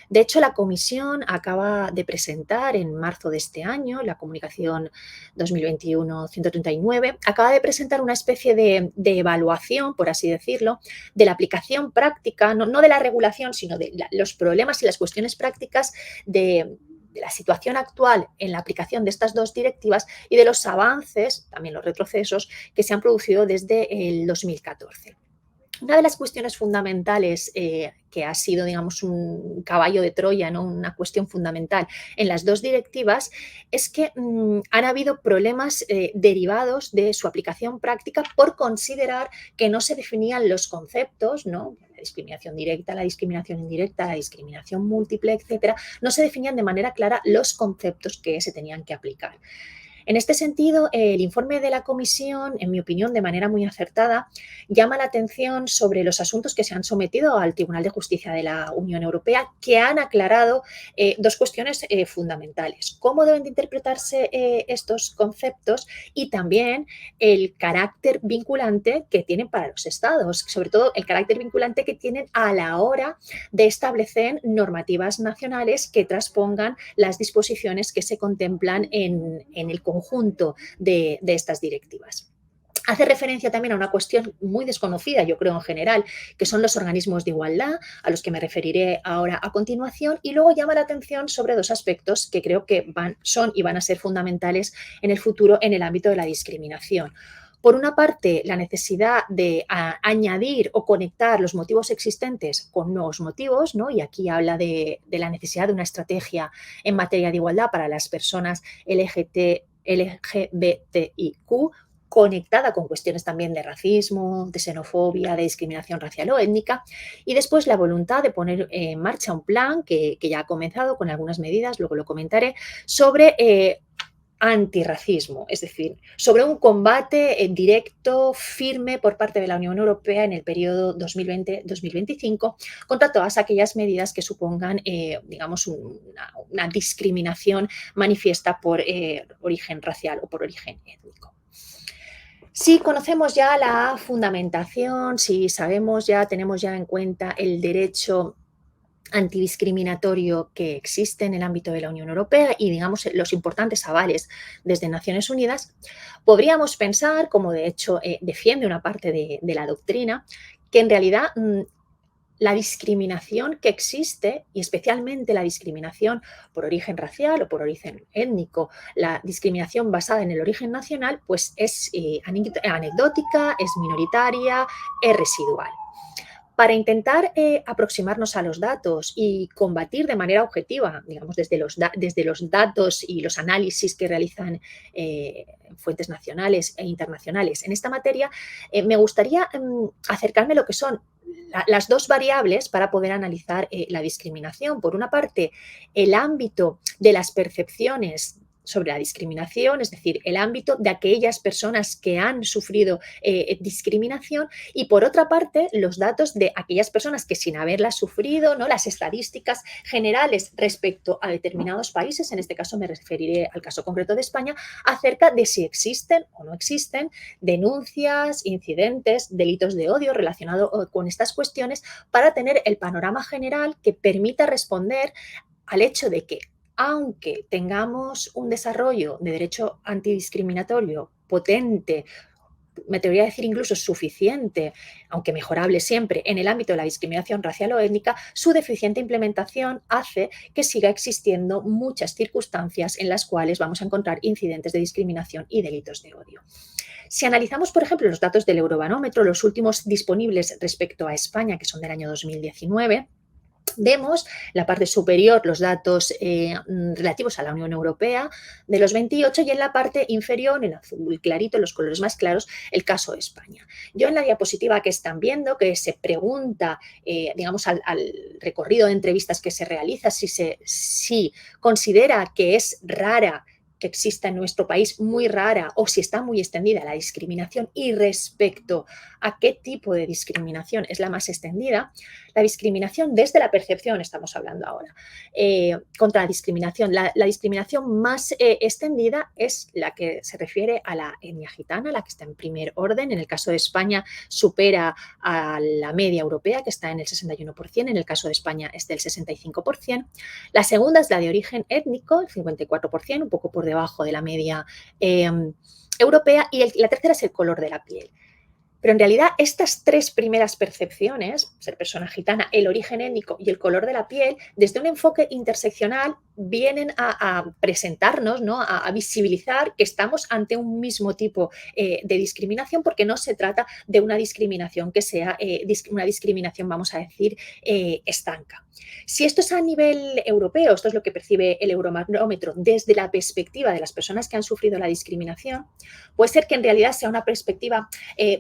De hecho, la Comisión acaba de presentar en marzo de este año, la comunicación 2021-139, acaba de presentar una especie de evaluación, por así decirlo, de la aplicación práctica, no de la regulación, sino de los problemas y las cuestiones prácticas de la situación actual en la aplicación de estas dos directivas y de los avances, también los retrocesos, que se han producido desde el 2014. Una de las cuestiones fundamentales que ha sido, digamos, un caballo de Troya, ¿no? Una cuestión fundamental en las dos directivas, es que han habido problemas derivados de su aplicación práctica por considerar que no se definían los conceptos, ¿no? La discriminación directa, la discriminación indirecta, la discriminación múltiple, etcétera. No se definían de manera clara los conceptos que se tenían que aplicar. En este sentido, el informe de la Comisión, en mi opinión, de manera muy acertada, llama la atención sobre los asuntos que se han sometido al Tribunal de Justicia de la Unión Europea, que han aclarado dos cuestiones fundamentales: cómo deben de interpretarse estos conceptos y también el carácter vinculante que tienen para los Estados, sobre todo el carácter vinculante que tienen a la hora de establecer normativas nacionales que transpongan las disposiciones que se contemplan en el conjunto de estas directivas. Hace referencia también a una cuestión muy desconocida, yo creo, en general, que son los organismos de igualdad, a los que me referiré ahora a continuación, y luego llama la atención sobre dos aspectos que creo que son y van a ser fundamentales en el futuro en el ámbito de la discriminación. Por una parte, la necesidad de añadir o conectar los motivos existentes con nuevos motivos, ¿no? Y aquí habla de la necesidad de una estrategia en materia de igualdad para las personas LGBTIQ, conectada con cuestiones también de racismo, de xenofobia, de discriminación racial o étnica, y después la voluntad de poner en marcha un plan que ya ha comenzado con algunas medidas, luego lo comentaré, sobre antirracismo, es decir, sobre un combate directo, firme por parte de la Unión Europea en el periodo 2020-2025 contra todas aquellas medidas que supongan, digamos, una discriminación manifiesta por origen racial o por origen étnico. Si conocemos ya la fundamentación, si sabemos ya, tenemos ya en cuenta el derecho antidiscriminatorio que existe en el ámbito de la Unión Europea y, digamos, los importantes avales desde Naciones Unidas, podríamos pensar, como de hecho defiende una parte de la doctrina, que en realidad la discriminación que existe, y especialmente la discriminación por origen racial o por origen étnico, la discriminación basada en el origen nacional, pues es anecdótica, es minoritaria, es residual. Para intentar aproximarnos a los datos y combatir de manera objetiva, digamos, desde los datos y los análisis que realizan fuentes nacionales e internacionales en esta materia, me gustaría acercarme a lo que son las dos variables para poder analizar la discriminación. Por una parte, el ámbito de las percepciones sobre la discriminación, es decir, el ámbito de aquellas personas que han sufrido discriminación, y por otra parte, los datos de aquellas personas que sin haberla sufrido, ¿no? Las estadísticas generales respecto a determinados países, en este caso me referiré al caso concreto de España, acerca de si existen o no existen denuncias, incidentes, delitos de odio relacionados con estas cuestiones, para tener el panorama general que permita responder al hecho de que, aunque tengamos un desarrollo de derecho antidiscriminatorio potente, me atrevería a decir incluso suficiente, aunque mejorable siempre, en el ámbito de la discriminación racial o étnica, su deficiente implementación hace que siga existiendo muchas circunstancias en las cuales vamos a encontrar incidentes de discriminación y delitos de odio. Si analizamos, por ejemplo, los datos del Eurobarómetro, los últimos disponibles respecto a España, que son del año 2019, vemos la parte superior los datos relativos a la Unión Europea de los 28 y en la parte inferior, en azul clarito, en los colores más claros, el caso de España. Yo en la diapositiva que están viendo, que se pregunta, digamos, al recorrido de entrevistas que se realiza, si considera que es rara, que exista en nuestro país, muy rara, o si está muy extendida la discriminación, y respecto a qué tipo de discriminación es la más extendida, la discriminación desde la percepción, estamos hablando ahora, contra la discriminación. La discriminación más extendida es la que se refiere a la etnia gitana, la que está en primer orden. En el caso de España supera a la media europea, que está en el 61%, en el caso de España es del 65%. La segunda es la de origen étnico, el 54%, un poco por debajo de la media europea, y la tercera es el color de la piel. Pero en realidad estas tres primeras percepciones, ser persona gitana, el origen étnico y el color de la piel, desde un enfoque interseccional vienen a presentarnos, ¿no? a visibilizar que estamos ante un mismo tipo de discriminación, porque no se trata de una discriminación que sea una discriminación, vamos a decir, estanca. Si esto es a nivel europeo, esto es lo que percibe el Eurobarómetro desde la perspectiva de las personas que han sufrido la discriminación, puede ser que en realidad sea una perspectiva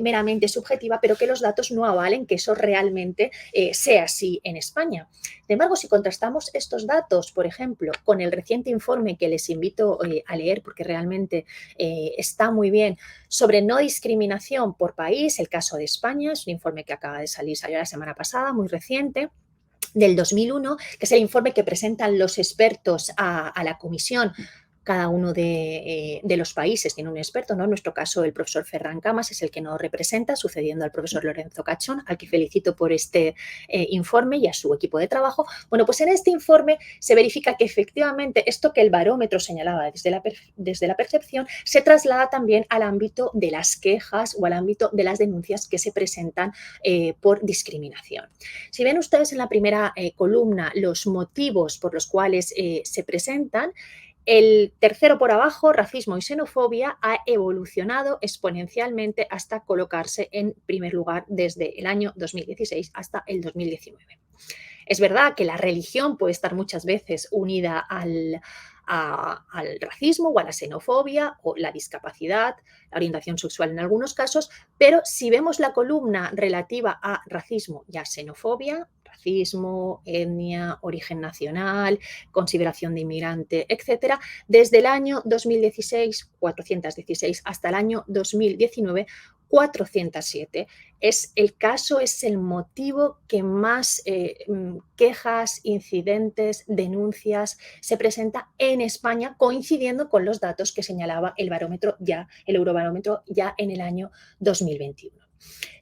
meramente subjetiva, pero que los datos no avalen que eso realmente sea así en España. Sin embargo, si contrastamos estos datos, por ejemplo, con el reciente informe que les invito a leer, porque realmente está muy bien, sobre no discriminación por país, el caso de España, es un informe que acaba de salió la semana pasada, muy reciente, del 2001, que es el informe que presentan los expertos a la comisión. Cada uno de los países tiene un experto, ¿no? En nuestro caso, el profesor Ferran Camas es el que nos representa, sucediendo al profesor Lorenzo Cachón, al que felicito por este informe y a su equipo de trabajo. Bueno, pues en este informe se verifica que efectivamente esto que el barómetro señalaba desde la percepción se traslada también al ámbito de las quejas o al ámbito de las denuncias que se presentan por discriminación. Si ven ustedes en la primera columna los motivos por los cuales se presentan, el tercero por abajo, racismo y xenofobia, ha evolucionado exponencialmente hasta colocarse en primer lugar desde el año 2016 hasta el 2019. Es verdad que la religión puede estar muchas veces unida al racismo o a la xenofobia o la discapacidad, la orientación sexual en algunos casos, pero si vemos la columna relativa a racismo y a xenofobia, racismo, etnia, origen nacional, consideración de inmigrante, etcétera, desde el año 2016, 416, hasta el año 2019, 407. Es el motivo que más quejas, incidentes, denuncias se presenta en España, coincidiendo con los datos que señalaba el Eurobarómetro ya en el año 2021.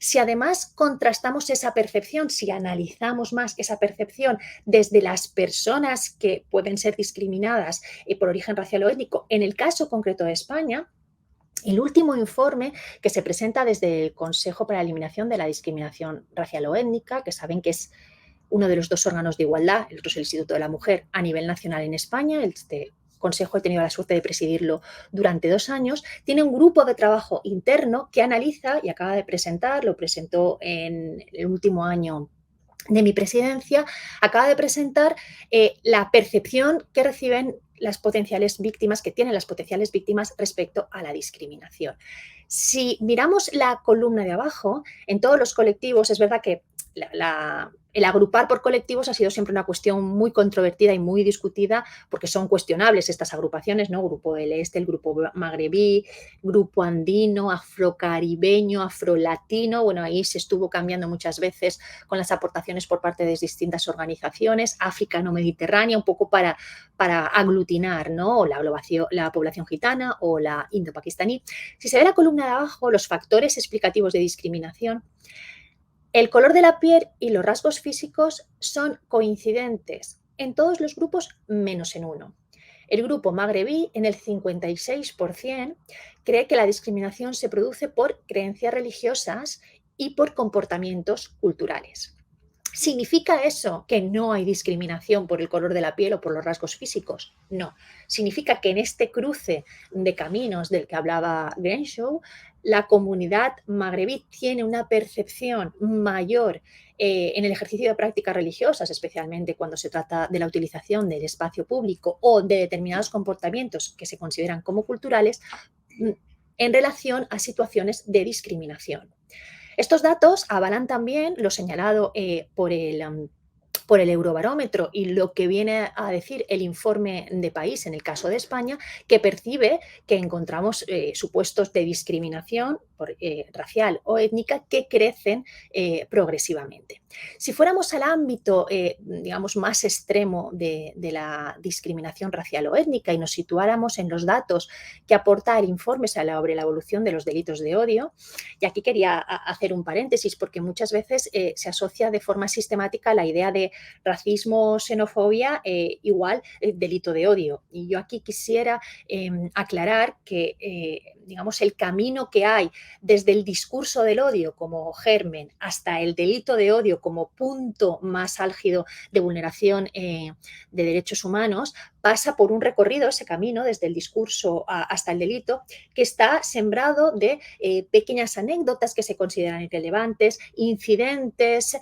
Si además contrastamos esa percepción, si analizamos más esa percepción desde las personas que pueden ser discriminadas por origen racial o étnico, en el caso concreto de España, el último informe que se presenta desde el Consejo para la Eliminación de la Discriminación Racial o Étnica, que saben que es uno de los dos órganos de igualdad, el otro es el Instituto de la Mujer a nivel nacional en España, este consejo he tenido la suerte de presidirlo durante 2 años, tiene un grupo de trabajo interno que analiza, y acaba de presentar, lo presentó en el último año de mi presidencia, acaba de presentar la percepción que reciben las potenciales víctimas, que tienen las potenciales víctimas respecto a la discriminación. Si miramos la columna de abajo, en todos los colectivos, es verdad que el agrupar por colectivos ha sido siempre una cuestión muy controvertida y muy discutida porque son cuestionables estas agrupaciones, ¿no? Grupo del Este, el grupo magrebí, grupo andino, afrocaribeño, afrolatino. Bueno, ahí se estuvo cambiando muchas veces con las aportaciones por parte de distintas organizaciones, africano-mediterránea, un poco para aglutinar, ¿no? La población gitana o la indo-pakistaní. Si se ve la columna de abajo, los factores explicativos de discriminación, el color de la piel y los rasgos físicos son coincidentes en todos los grupos menos en uno. El grupo magrebí, en el 56%, cree que la discriminación se produce por creencias religiosas y por comportamientos culturales. ¿Significa eso que no hay discriminación por el color de la piel o por los rasgos físicos? No. Significa que en este cruce de caminos del que hablaba Grenshaw, la comunidad magrebí tiene una percepción mayor en el ejercicio de prácticas religiosas, especialmente cuando se trata de la utilización del espacio público o de determinados comportamientos que se consideran como culturales, en relación a situaciones de discriminación. Estos datos avalan también lo señalado por el Eurobarómetro y lo que viene a decir el informe de país en el caso de España, que percibe que encontramos supuestos de discriminación racial o étnica que crecen progresivamente. Si fuéramos al ámbito, digamos, más extremo de la discriminación racial o étnica y nos situáramos en los datos que aporta el informe sobre la evolución de los delitos de odio, y aquí quería hacer un paréntesis porque muchas veces se asocia de forma sistemática la idea de racismo, xenofobia, igual delito de odio. Y yo aquí quisiera aclarar que, digamos, el camino que hay desde el discurso del odio como germen hasta el delito de odio como punto más álgido de vulneración de derechos humanos, pasa por un recorrido, ese camino, desde el discurso hasta el delito, que está sembrado de pequeñas anécdotas que se consideran irrelevantes, incidentes,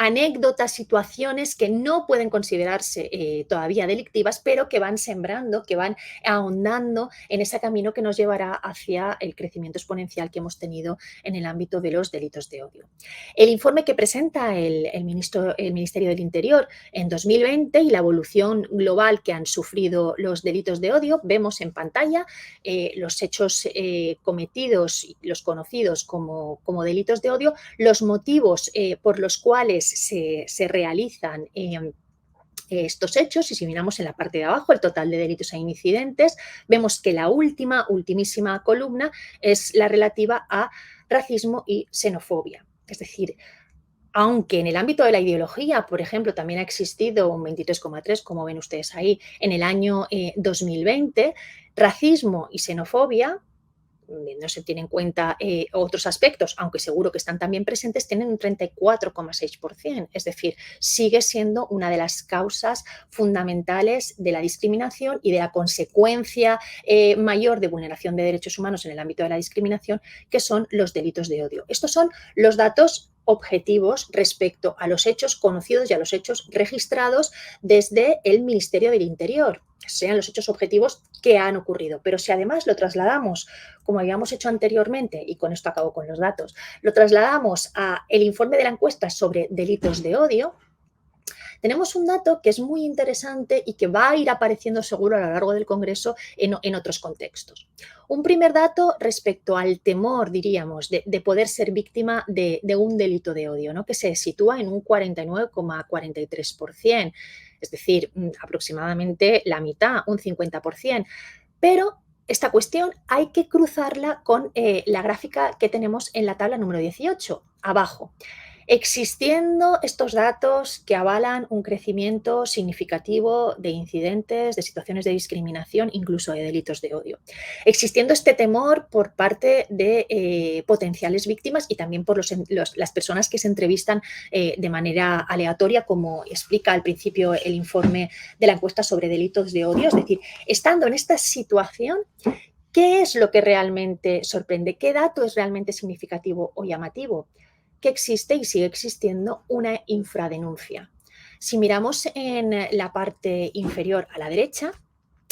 anécdotas, situaciones que no pueden considerarse todavía delictivas, pero que van sembrando, que van ahondando en ese camino que nos llevará hacia el crecimiento exponencial que hemos tenido en el ámbito de los delitos de odio. El informe que presenta el Ministerio del Interior en 2020 y la evolución global que han sufrido los delitos de odio, vemos en pantalla los hechos cometidos y los conocidos como delitos de odio, los motivos por los cuales se realizan estos hechos, y si miramos en la parte de abajo el total de delitos e incidentes, vemos que la ultimísima columna es la relativa a racismo y xenofobia. Es decir, aunque en el ámbito de la ideología, por ejemplo, también ha existido un 23,3, como ven ustedes ahí, en el año 2020, racismo y xenofobia, no se tienen en cuenta otros aspectos, aunque seguro que están también presentes, tienen un 34,6%. Es decir, sigue siendo una de las causas fundamentales de la discriminación y de la consecuencia mayor de vulneración de derechos humanos en el ámbito de la discriminación, que son los delitos de odio. Estos son los datos objetivos respecto a los hechos conocidos y a los hechos registrados desde el Ministerio del Interior. sean los hechos objetivos que han ocurrido. Pero si además lo trasladamos, como habíamos hecho anteriormente, y con esto acabo con los datos, lo trasladamos a el informe de la encuesta sobre delitos de odio, tenemos un dato que es muy interesante y que va a ir apareciendo seguro a lo largo del Congreso en otros contextos. Un primer dato respecto al temor, diríamos, de poder ser víctima de un delito de odio, ¿no? Que se sitúa en un 49,43%, es decir, aproximadamente la mitad, un 50%. Pero esta cuestión hay que cruzarla con la gráfica que tenemos en la tabla número 18, abajo. Existiendo estos datos que avalan un crecimiento significativo de incidentes, de situaciones de discriminación, incluso de delitos de odio. Existiendo este temor por parte de potenciales víctimas y también por las personas que se entrevistan de manera aleatoria, como explica al principio el informe de la encuesta sobre delitos de odio. Es decir, estando en esta situación, ¿qué es lo que realmente sorprende? ¿Qué dato es realmente significativo o llamativo? Que existe y sigue existiendo una infradenuncia. Si miramos en la parte inferior a la derecha,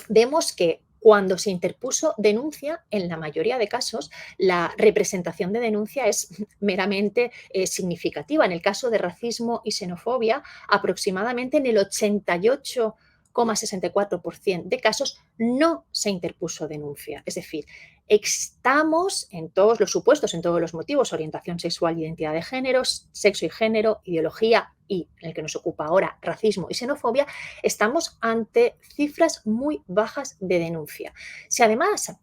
vemos que cuando se interpuso denuncia, en la mayoría de casos, la representación de denuncia es meramente significativa. En el caso de racismo y xenofobia, aproximadamente en el 88,64% de casos no se interpuso denuncia. Es decir, estamos en todos los supuestos, en todos los motivos: orientación sexual, identidad de género, sexo y género, ideología y, en el que nos ocupa ahora, racismo y xenofobia, estamos ante cifras muy bajas de denuncia. Si además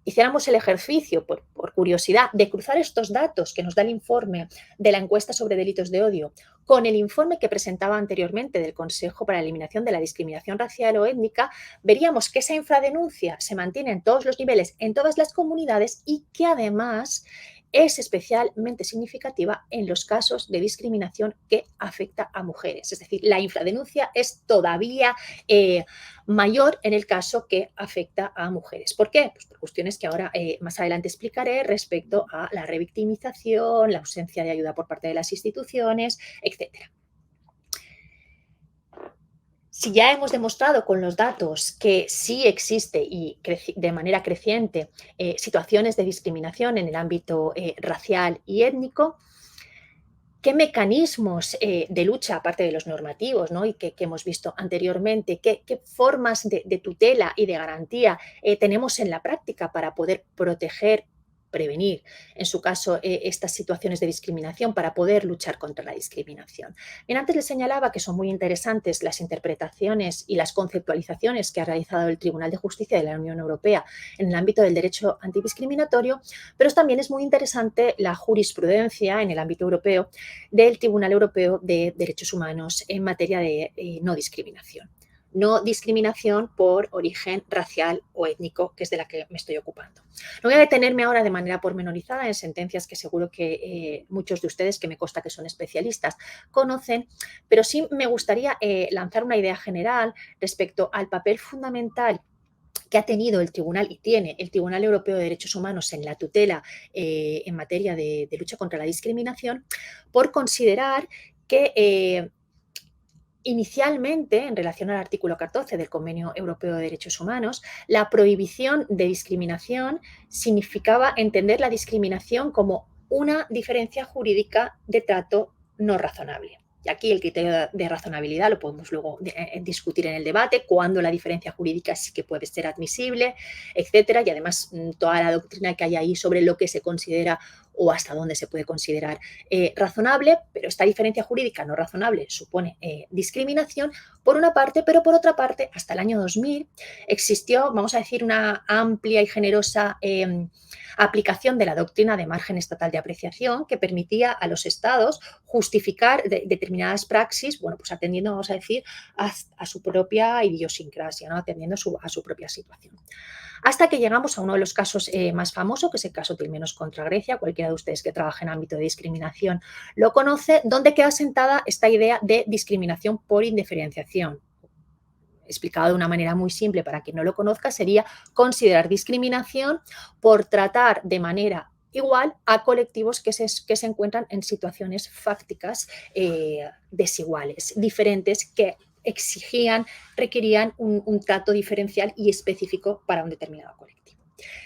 hiciéramos el ejercicio, por curiosidad, de cruzar estos datos que nos da el informe de la encuesta sobre delitos de odio con el informe que presentaba anteriormente del Consejo para la Eliminación de la Discriminación Racial o Étnica, veríamos que esa infradenuncia se mantiene en todos los niveles, en todas las comunidades, y que además es especialmente significativa en los casos de discriminación que afecta a mujeres. Es decir, la infradenuncia es todavía mayor en el caso que afecta a mujeres. ¿Por qué? Pues por cuestiones que ahora más adelante explicaré respecto a la revictimización, la ausencia de ayuda por parte de las instituciones, etcétera. Si ya hemos demostrado con los datos que sí existe y de manera creciente situaciones de discriminación en el ámbito racial y étnico, ¿qué mecanismos de lucha, aparte de los normativos, ¿no? Y que hemos visto anteriormente, qué formas de tutela y de garantía tenemos en la práctica para poder proteger, prevenir, en su caso, estas situaciones de discriminación, para poder luchar contra la discriminación? Bien, antes les señalaba que son muy interesantes las interpretaciones y las conceptualizaciones que ha realizado el Tribunal de Justicia de la Unión Europea en el ámbito del derecho antidiscriminatorio, pero también es muy interesante la jurisprudencia en el ámbito europeo del Tribunal Europeo de Derechos Humanos en materia de no discriminación. No discriminación por origen racial o étnico, que es de la que me estoy ocupando. No voy a detenerme ahora de manera pormenorizada en sentencias que seguro que muchos de ustedes, que me consta que son especialistas, conocen, pero sí me gustaría lanzar una idea general respecto al papel fundamental que ha tenido el Tribunal y tiene el Tribunal Europeo de Derechos Humanos en la tutela en materia de lucha contra la discriminación, por considerar que inicialmente, en relación al artículo 14 del Convenio Europeo de Derechos Humanos, la prohibición de discriminación significaba entender la discriminación como una diferencia jurídica de trato no razonable. Y aquí el criterio de razonabilidad lo podemos luego discutir en el debate, cuándo la diferencia jurídica sí que puede ser admisible, etcétera, y además toda la doctrina que hay ahí sobre lo que se considera o hasta dónde se puede considerar razonable. Pero esta diferencia jurídica no razonable supone discriminación, por una parte, pero por otra parte, hasta el año 2000 existió, vamos a decir, una amplia y generosa aplicación de la doctrina de margen estatal de apreciación, que permitía a los estados justificar determinadas praxis, bueno, pues atendiendo, vamos a decir, a su propia idiosincrasia, ¿no? Atendiendo a su propia situación. Hasta que llegamos a uno de los casos más famosos, que es el caso Tilmenos contra Grecia. Cualquiera de ustedes que trabaje en ámbito de discriminación lo conoce, donde queda sentada esta idea de discriminación por indiferenciación. Explicado de una manera muy simple para quien no lo conozca, sería considerar discriminación por tratar de manera igual a colectivos que se encuentran en situaciones fácticas desiguales, diferentes, que exigían, requerían un trato diferencial y específico para un determinado colectivo.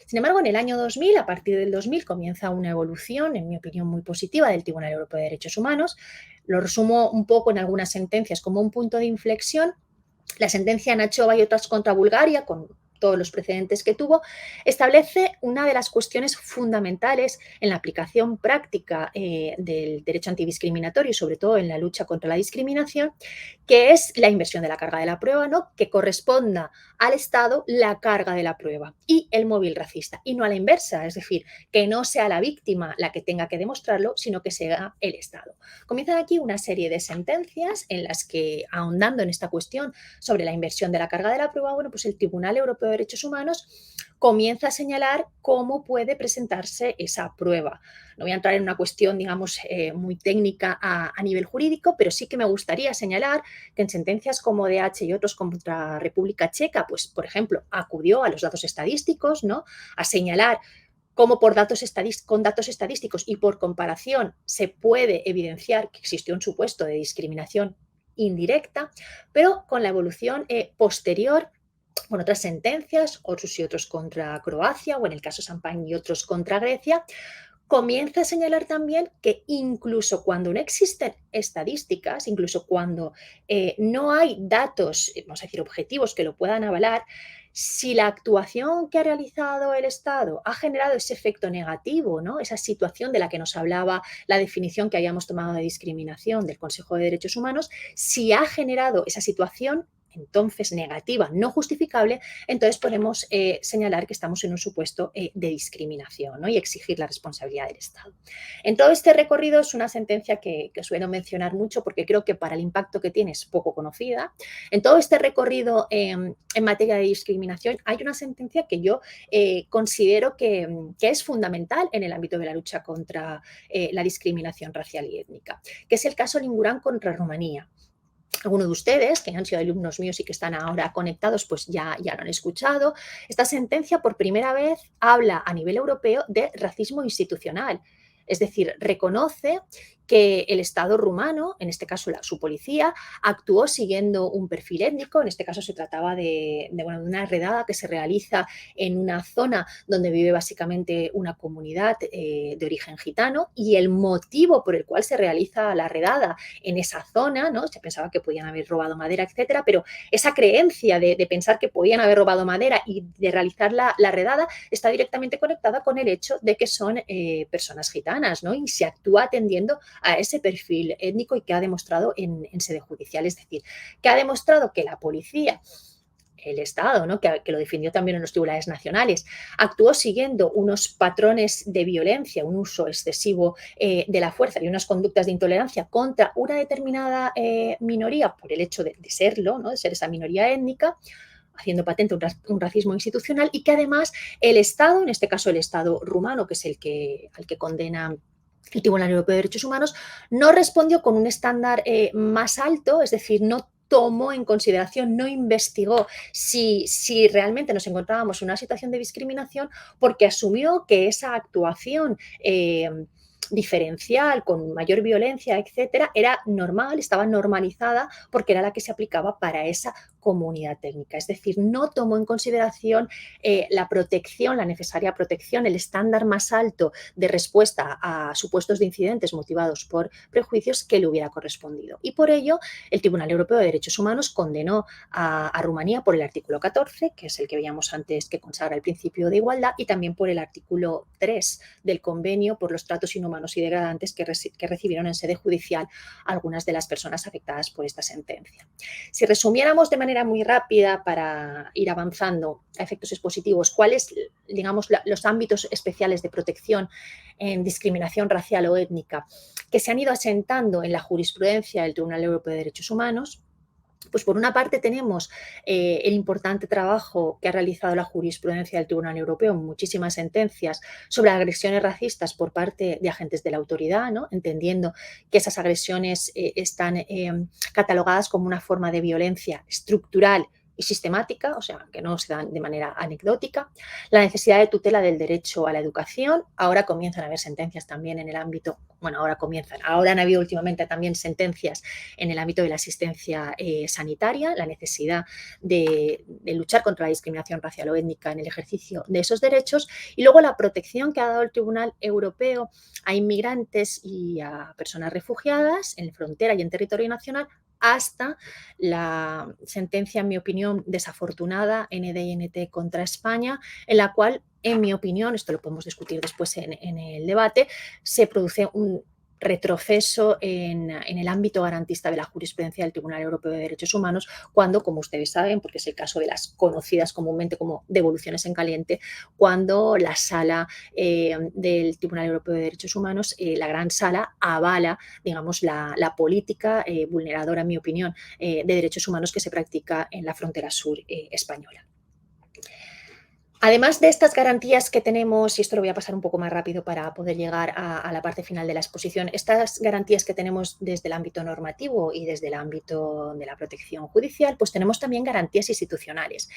Sin embargo, en el año 2000, a partir del 2000, comienza una evolución, en mi opinión, muy positiva del Tribunal Europeo de Derechos Humanos. Lo resumo un poco en algunas sentencias como un punto de inflexión. La sentencia Nachova y otras contra Bulgaria, con todos los precedentes que tuvo, establece una de las cuestiones fundamentales en la aplicación práctica del derecho antidiscriminatorio y sobre todo en la lucha contra la discriminación, que es la inversión de la carga de la prueba, ¿no? Que corresponda al Estado la carga de la prueba y el móvil racista, y no a la inversa, es decir, que no sea la víctima la que tenga que demostrarlo, sino que sea el Estado. Comienzan aquí una serie de sentencias en las que, ahondando en esta cuestión sobre la inversión de la carga de la prueba, bueno, pues el Tribunal Europeo de Derechos Humanos comienza a señalar cómo puede presentarse esa prueba. No voy a entrar en una cuestión, digamos, muy técnica a nivel jurídico, pero sí que me gustaría señalar que en sentencias como DH y otros contra República Checa, pues, por ejemplo, acudió a los datos estadísticos, ¿no? A señalar cómo con datos estadísticos y por comparación se puede evidenciar que existió un supuesto de discriminación indirecta, pero con la evolución posterior, con otras sentencias, otros y otros contra Croacia, o en el caso Champagne y otros contra Grecia, comienza a señalar también que incluso cuando no existen estadísticas, incluso cuando no hay datos, vamos a decir, objetivos que lo puedan avalar, si la actuación que ha realizado el Estado ha generado ese efecto negativo, ¿no? Esa situación de la que nos hablaba la definición que habíamos tomado de discriminación del Consejo de Derechos Humanos, si ha generado esa situación entonces negativa, no justificable, entonces podemos señalar que estamos en un supuesto de discriminación, ¿no? Y exigir la responsabilidad del Estado. En todo este recorrido es una sentencia que suelo mencionar mucho porque creo que para el impacto que tiene es poco conocida. En todo este recorrido en materia de discriminación hay una sentencia que yo considero que es fundamental en el ámbito de la lucha contra la discriminación racial y étnica, que es el caso Lingurán contra Rumanía. Algunos de ustedes, que han sido alumnos míos y que están ahora conectados, pues ya lo han escuchado. Esta sentencia por primera vez habla a nivel europeo de racismo institucional. Es decir, reconoce que el Estado rumano, en este caso su policía, actuó siguiendo un perfil étnico. En este caso se trataba de una redada que se realiza en una zona donde vive básicamente una comunidad de origen gitano, y el motivo por el cual se realiza la redada en esa zona, ¿no? Se pensaba que podían haber robado madera, etcétera, pero esa creencia de pensar que podían haber robado madera y de realizar la redada está directamente conectada con el hecho de que son personas gitanas, ¿no? Y se actúa atendiendo a ese perfil étnico y que ha demostrado en sede judicial, es decir, que ha demostrado que la policía, el Estado, ¿no? que lo defendió también en los tribunales nacionales, actuó siguiendo unos patrones de violencia, un uso excesivo de la fuerza y unas conductas de intolerancia contra una determinada minoría por el hecho de serlo, ¿no? De ser esa minoría étnica, haciendo patente un racismo institucional, y que además el Estado, en este caso el Estado rumano, que es al que condena el Tribunal Europeo de Derechos Humanos, no respondió con un estándar más alto, es decir, no tomó en consideración, no investigó si realmente nos encontrábamos en una situación de discriminación, porque asumió que esa actuación diferencial, con mayor violencia, etcétera, era normal, estaba normalizada porque era la que se aplicaba para esa comunidad técnica. Es decir, no tomó en consideración la protección, la necesaria protección, el estándar más alto de respuesta a supuestos de incidentes motivados por prejuicios que le hubiera correspondido. Y por ello, el Tribunal Europeo de Derechos Humanos condenó a Rumanía por el artículo 14, que es el que veíamos antes, que consagra el principio de igualdad, y también por el artículo 3 del convenio por los tratos inhumanos y degradantes que recibieron en sede judicial algunas de las personas afectadas por esta sentencia. Si resumiéramos de manera muy rápida para ir avanzando a efectos expositivos, cuáles, digamos, los ámbitos especiales de protección en discriminación racial o étnica que se han ido asentando en la jurisprudencia del Tribunal Europeo de Derechos Humanos, pues por una parte tenemos el importante trabajo que ha realizado la jurisprudencia del Tribunal Europeo en muchísimas sentencias sobre agresiones racistas por parte de agentes de la autoridad, ¿no? Entendiendo que esas agresiones están catalogadas como una forma de violencia estructural y sistemática, o sea, que no se dan de manera anecdótica, la necesidad de tutela del derecho a la educación. Ahora comienzan a haber sentencias también en el ámbito, bueno, ahora han habido últimamente también sentencias en el ámbito de la asistencia sanitaria, la necesidad de luchar contra la discriminación racial o étnica en el ejercicio de esos derechos, y luego la protección que ha dado el Tribunal Europeo a inmigrantes y a personas refugiadas en frontera y en territorio nacional, hasta la sentencia, en mi opinión, desafortunada NDINT contra España, en la cual, en mi opinión, esto lo podemos discutir después en el debate, se produce un retroceso en el ámbito garantista de la jurisprudencia del Tribunal Europeo de Derechos Humanos, cuando, como ustedes saben, porque es el caso de las conocidas comúnmente como devoluciones en caliente, cuando la sala del Tribunal Europeo de Derechos Humanos, la gran sala, avala, digamos, la política vulneradora, en mi opinión, de derechos humanos que se practica en la frontera sur española. Además de estas garantías que tenemos, y esto lo voy a pasar un poco más rápido para poder llegar a la parte final de la exposición, estas garantías que tenemos desde el ámbito normativo y desde el ámbito de la protección judicial, pues tenemos también garantías institucionales,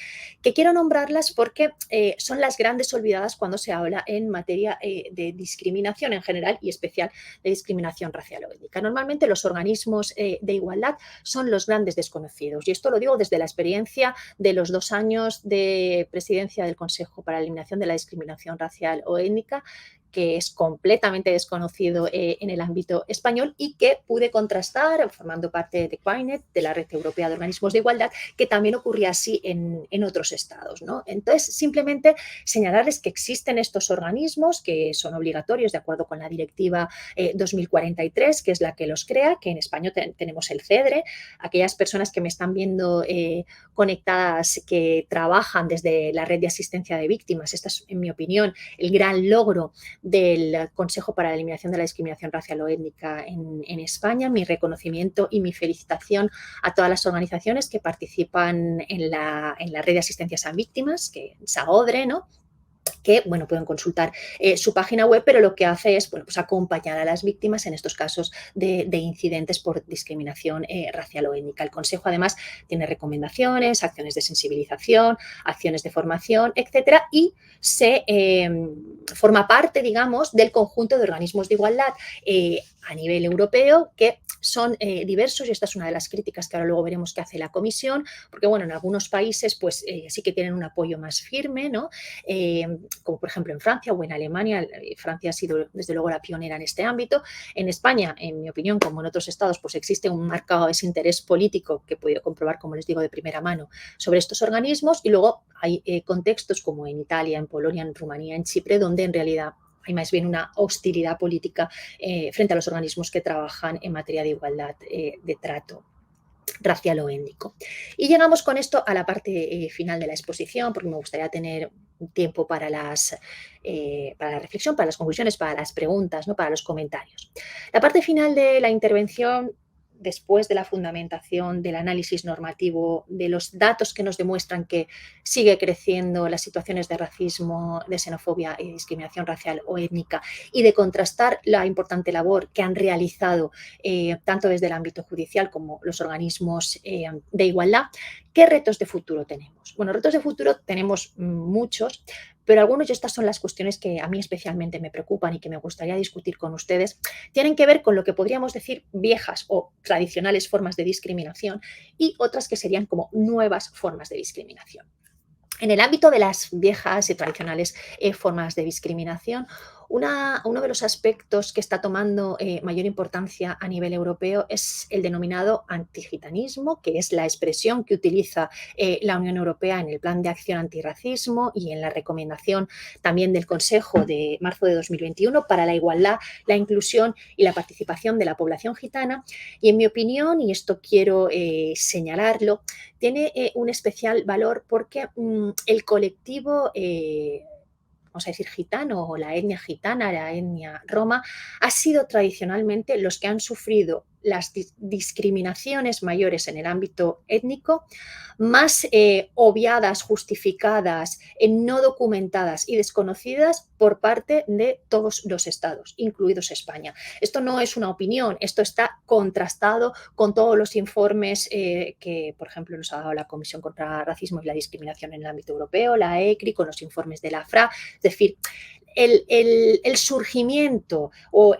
que quiero nombrarlas porque son las grandes olvidadas cuando se habla en materia de discriminación en general y especial de discriminación racial o étnica. Normalmente los organismos de igualdad son los grandes desconocidos, y esto lo digo desde la experiencia de los 2 años de presidencia del Consejo para la Eliminación de la Discriminación Racial o Étnica, que es completamente desconocido en el ámbito español y que pude contrastar formando parte de QINET, de la Red Europea de Organismos de Igualdad, que también ocurría así en otros estados, ¿no? Entonces, simplemente señalarles que existen estos organismos que son obligatorios de acuerdo con la Directiva 2043, que es la que los crea, que en España tenemos el CEDRE. Aquellas personas que me están viendo conectadas, que trabajan desde la Red de Asistencia de Víctimas, esta es, en mi opinión, el gran logro del Consejo para la Eliminación de la Discriminación Racial o Étnica en España. Mi reconocimiento y mi felicitación a todas las organizaciones que participan en la Red de Asistencia a Víctimas, que es SAODRE, ¿no?, que, bueno, pueden consultar su página web, pero lo que hace es, bueno, pues acompañar a las víctimas en estos casos de incidentes por discriminación racial o étnica. El Consejo, además, tiene recomendaciones, acciones de sensibilización, acciones de formación, etcétera, y se forma parte, digamos, del conjunto de organismos de igualdad a nivel europeo, que son diversos, y esta es una de las críticas que ahora luego veremos que hace la Comisión, porque, bueno, en algunos países pues sí que tienen un apoyo más firme, ¿no?, como por ejemplo en Francia o en Alemania. Francia ha sido desde luego la pionera en este ámbito. En España, en mi opinión, como en otros estados, pues existe un marcado desinterés político que he podido comprobar, como les digo, de primera mano sobre estos organismos, y luego hay contextos como en Italia, en Polonia, en Rumanía, en Chipre, donde en realidad hay más bien una hostilidad política frente a los organismos que trabajan en materia de igualdad de trato racial o étnico. Y llegamos con esto a la parte final de la exposición, porque me gustaría tener tiempo para la reflexión, para las conclusiones, para las preguntas, ¿no?, para los comentarios. La parte final de la intervención, después de la fundamentación, del análisis normativo, de los datos que nos demuestran que sigue creciendo las situaciones de racismo, de xenofobia y discriminación racial o étnica, y de contrastar la importante labor que han realizado tanto desde el ámbito judicial como los organismos de igualdad, ¿qué retos de futuro tenemos? Bueno, retos de futuro tenemos muchos, pero algunos, y estas son las cuestiones que a mí especialmente me preocupan y que me gustaría discutir con ustedes, tienen que ver con lo que podríamos decir viejas o tradicionales formas de discriminación, y otras que serían como nuevas formas de discriminación. En el ámbito de las viejas y tradicionales formas de discriminación, uno de los aspectos que está tomando mayor importancia a nivel europeo es el denominado antigitanismo, que es la expresión que utiliza la Unión Europea en el Plan de Acción Antirracismo y en la recomendación también del Consejo de marzo de 2021 para la igualdad, la inclusión y la participación de la población gitana. Y en mi opinión, y esto quiero señalarlo, tiene un especial valor porque el colectivo vamos a decir gitano, o la etnia gitana, la etnia roma, ha sido tradicionalmente los que han sufrido las discriminaciones mayores en el ámbito étnico, más obviadas, justificadas, no documentadas y desconocidas por parte de todos los estados, incluidos España. Esto no es una opinión, esto está contrastado con todos los informes que, por ejemplo, nos ha dado la Comisión contra el Racismo y la Discriminación en el ámbito europeo, la ECRI, con los informes de la FRA. Es decir, el surgimiento o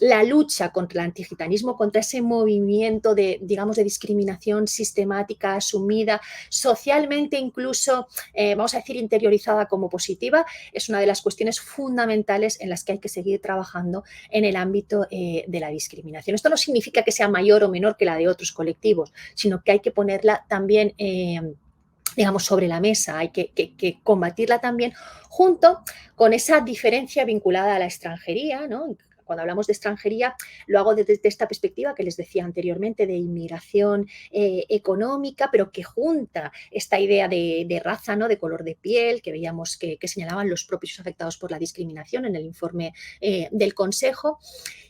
la lucha contra el antigitanismo, contra ese movimiento de, digamos, de discriminación sistemática, asumida, socialmente incluso, vamos a decir, interiorizada como positiva, es una de las cuestiones fundamentales en las que hay que seguir trabajando en el ámbito de la discriminación. Esto no significa que sea mayor o menor que la de otros colectivos, sino que hay que ponerla también digamos, sobre la mesa, hay que combatirla también junto con esa diferencia vinculada a la extranjería, ¿no? Cuando hablamos de extranjería, lo hago desde esta perspectiva que les decía anteriormente de inmigración económica, pero que junta esta idea de raza, ¿no? De color de piel, que veíamos que señalaban los propios afectados por la discriminación en el informe del Consejo,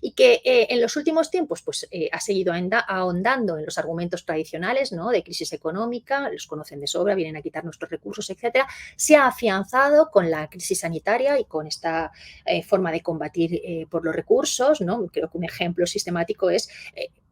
y que en los últimos tiempos pues, ha seguido ahondando en los argumentos tradicionales, ¿no? De crisis económica, los conocen de sobra, vienen a quitar nuestros recursos, etcétera. Se ha afianzado con la crisis sanitaria y con esta forma de combatir por los recursos, ¿no? Creo que un ejemplo sistemático es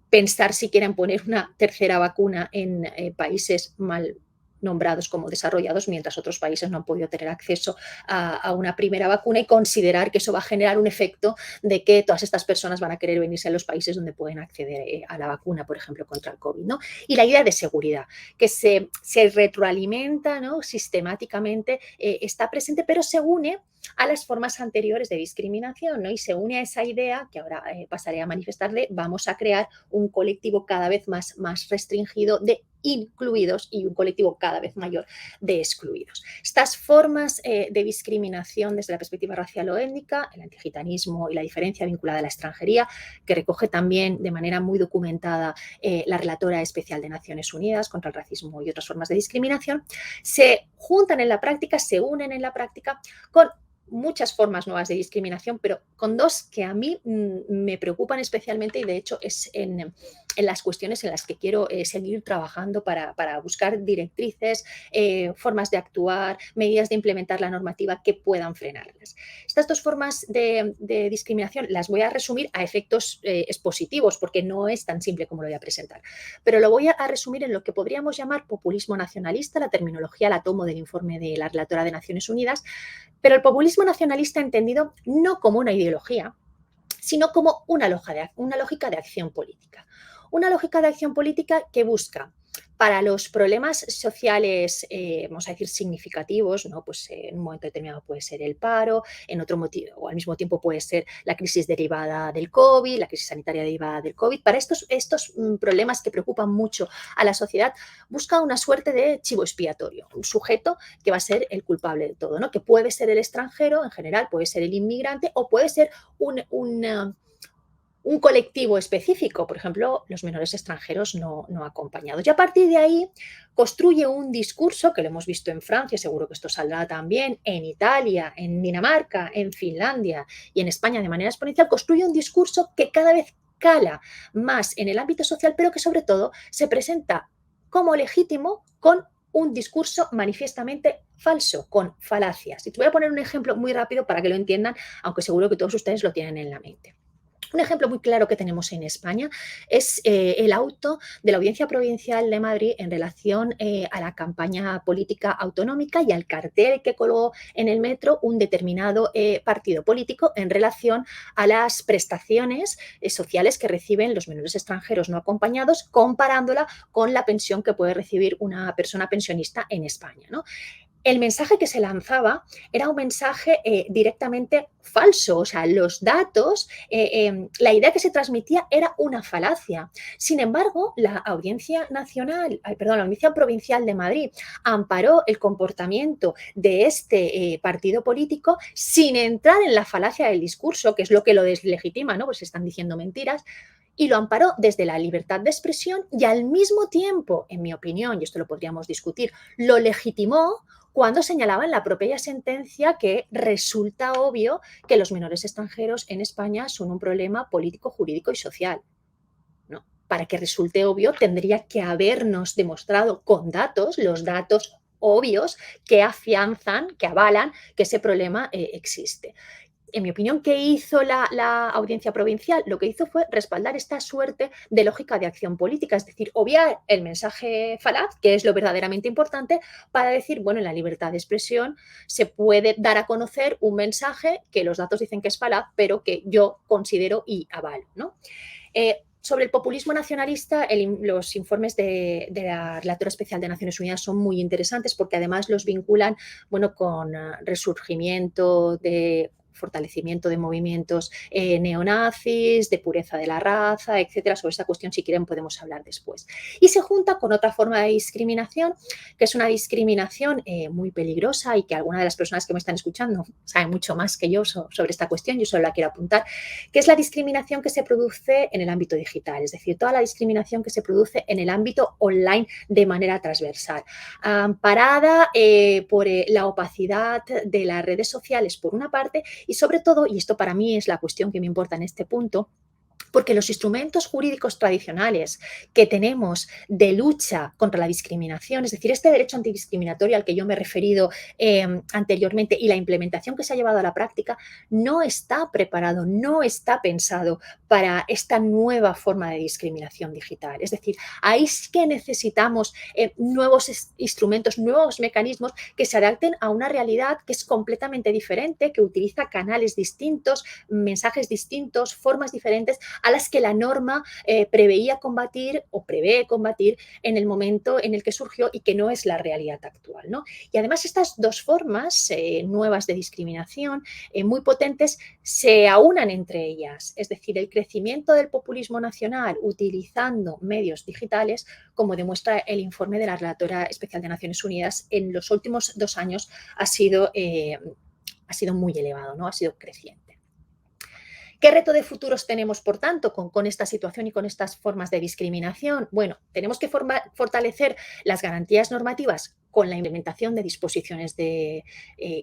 pensar siquiera en poner una tercera vacuna en países mal nombrados como desarrollados, mientras otros países no han podido tener acceso a una primera vacuna, y considerar que eso va a generar un efecto de que todas estas personas van a querer venirse a los países donde pueden acceder a la vacuna, por ejemplo, contra el COVID, ¿no? Y la idea de seguridad, que se retroalimenta, ¿no? Sistemáticamente, está presente, pero se une a las formas anteriores de discriminación, ¿no? Y se une a esa idea, que ahora pasaré a manifestarle, vamos a crear un colectivo cada vez más restringido de incluidos y un colectivo cada vez mayor de excluidos. Estas formas de discriminación desde la perspectiva racial o étnica, el antigitanismo y la diferencia vinculada a la extranjería, que recoge también de manera muy documentada la Relatora Especial de Naciones Unidas contra el Racismo y otras formas de discriminación, se juntan en la práctica, se unen en la práctica con muchas formas nuevas de discriminación, pero con dos que a mí me preocupan especialmente, y de hecho es en las cuestiones en las que quiero seguir trabajando para buscar directrices, formas de actuar, medidas de implementar la normativa que puedan frenarlas. Estas dos formas de discriminación las voy a resumir a efectos expositivos, porque no es tan simple como lo voy a presentar, pero lo voy a resumir en lo que podríamos llamar populismo nacionalista. La terminología la tomo del informe de la Relatora de Naciones Unidas, pero el populismo nacionalista entendido no como una ideología, sino como una lógica de acción política. Una lógica de acción política que busca, para los problemas sociales, vamos a decir, significativos, ¿no? Pues en un momento determinado puede ser el paro, en otro motivo, o al mismo tiempo puede ser la crisis derivada del COVID, la crisis sanitaria derivada del COVID. Para estos problemas que preocupan mucho a la sociedad, busca una suerte de chivo expiatorio, un sujeto que va a ser el culpable de todo, ¿no? Que puede ser el extranjero en general, puede ser el inmigrante o puede ser un colectivo específico, por ejemplo, los menores extranjeros no acompañados. Y a partir de ahí construye un discurso, que lo hemos visto en Francia, seguro que esto saldrá también, en Italia, en Dinamarca, en Finlandia y en España de manera exponencial, construye un discurso que cada vez cala más en el ámbito social, pero que sobre todo se presenta como legítimo con un discurso manifiestamente falso, con falacias. Y te voy a poner un ejemplo muy rápido para que lo entiendan, aunque seguro que todos ustedes lo tienen en la mente. Un ejemplo muy claro que tenemos en España es el auto de la Audiencia Provincial de Madrid en relación a la campaña política autonómica y al cartel que colgó en el metro un determinado partido político en relación a las prestaciones sociales que reciben los menores extranjeros no acompañados, comparándola con la pensión que puede recibir una persona pensionista en España, ¿no? El mensaje que se lanzaba era un mensaje directamente falso, o sea, los datos, la idea que se transmitía era una falacia. Sin embargo, la Audiencia Provincial de Madrid amparó el comportamiento de este partido político sin entrar en la falacia del discurso, que es lo que lo deslegitima, ¿no? Pues están diciendo mentiras. Y lo amparó desde la libertad de expresión y al mismo tiempo, en mi opinión, y esto lo podríamos discutir, lo legitimó cuando señalaba en la propia sentencia que resulta obvio que los menores extranjeros en España son un problema político, jurídico y social, ¿no? Para que resulte obvio, tendría que habernos demostrado con datos, los datos obvios que afianzan, que avalan que ese problema existe. En mi opinión, ¿qué hizo la audiencia provincial? Lo que hizo fue respaldar esta suerte de lógica de acción política, es decir, obviar el mensaje falaz, que es lo verdaderamente importante, para decir, bueno, en la libertad de expresión se puede dar a conocer un mensaje que los datos dicen que es falaz, pero que yo considero y avalo, ¿no? Sobre el populismo nacionalista, los informes de la Relatora Especial de Naciones Unidas son muy interesantes porque además los vinculan, bueno, con resurgimiento de fortalecimiento de movimientos neonazis, de pureza de la raza, etcétera. Sobre esta cuestión, si quieren, podemos hablar después. Y se junta con otra forma de discriminación, que es una discriminación muy peligrosa y que algunas de las personas que me están escuchando saben mucho más que yo sobre esta cuestión, yo solo la quiero apuntar, que es la discriminación que se produce en el ámbito digital, es decir, toda la discriminación que se produce en el ámbito online de manera transversal, amparada por la opacidad de las redes sociales, por una parte, y sobre todo, y esto para mí es la cuestión que me importa en este punto, porque los instrumentos jurídicos tradicionales que tenemos de lucha contra la discriminación, es decir, este derecho antidiscriminatorio al que yo me he referido anteriormente y la implementación que se ha llevado a la práctica, no está preparado, no está pensado para esta nueva forma de discriminación digital. Es decir, ahí sí que necesitamos nuevos instrumentos, nuevos mecanismos que se adapten a una realidad que es completamente diferente, que utiliza canales distintos, mensajes distintos, formas diferentes, a las que la norma preveía combatir o prevé combatir en el momento en el que surgió y que no es la realidad actual, ¿no? Y además estas dos formas nuevas de discriminación muy potentes se aunan entre ellas, es decir, el crecimiento del populismo nacional utilizando medios digitales, como demuestra el informe de la Relatora Especial de Naciones Unidas, en los últimos 2 años ha sido muy elevado, ¿no? Ha sido creciente. ¿Qué reto de futuros tenemos, por tanto, con esta situación y con estas formas de discriminación? Bueno, tenemos que fortalecer las garantías normativas con la implementación de disposiciones que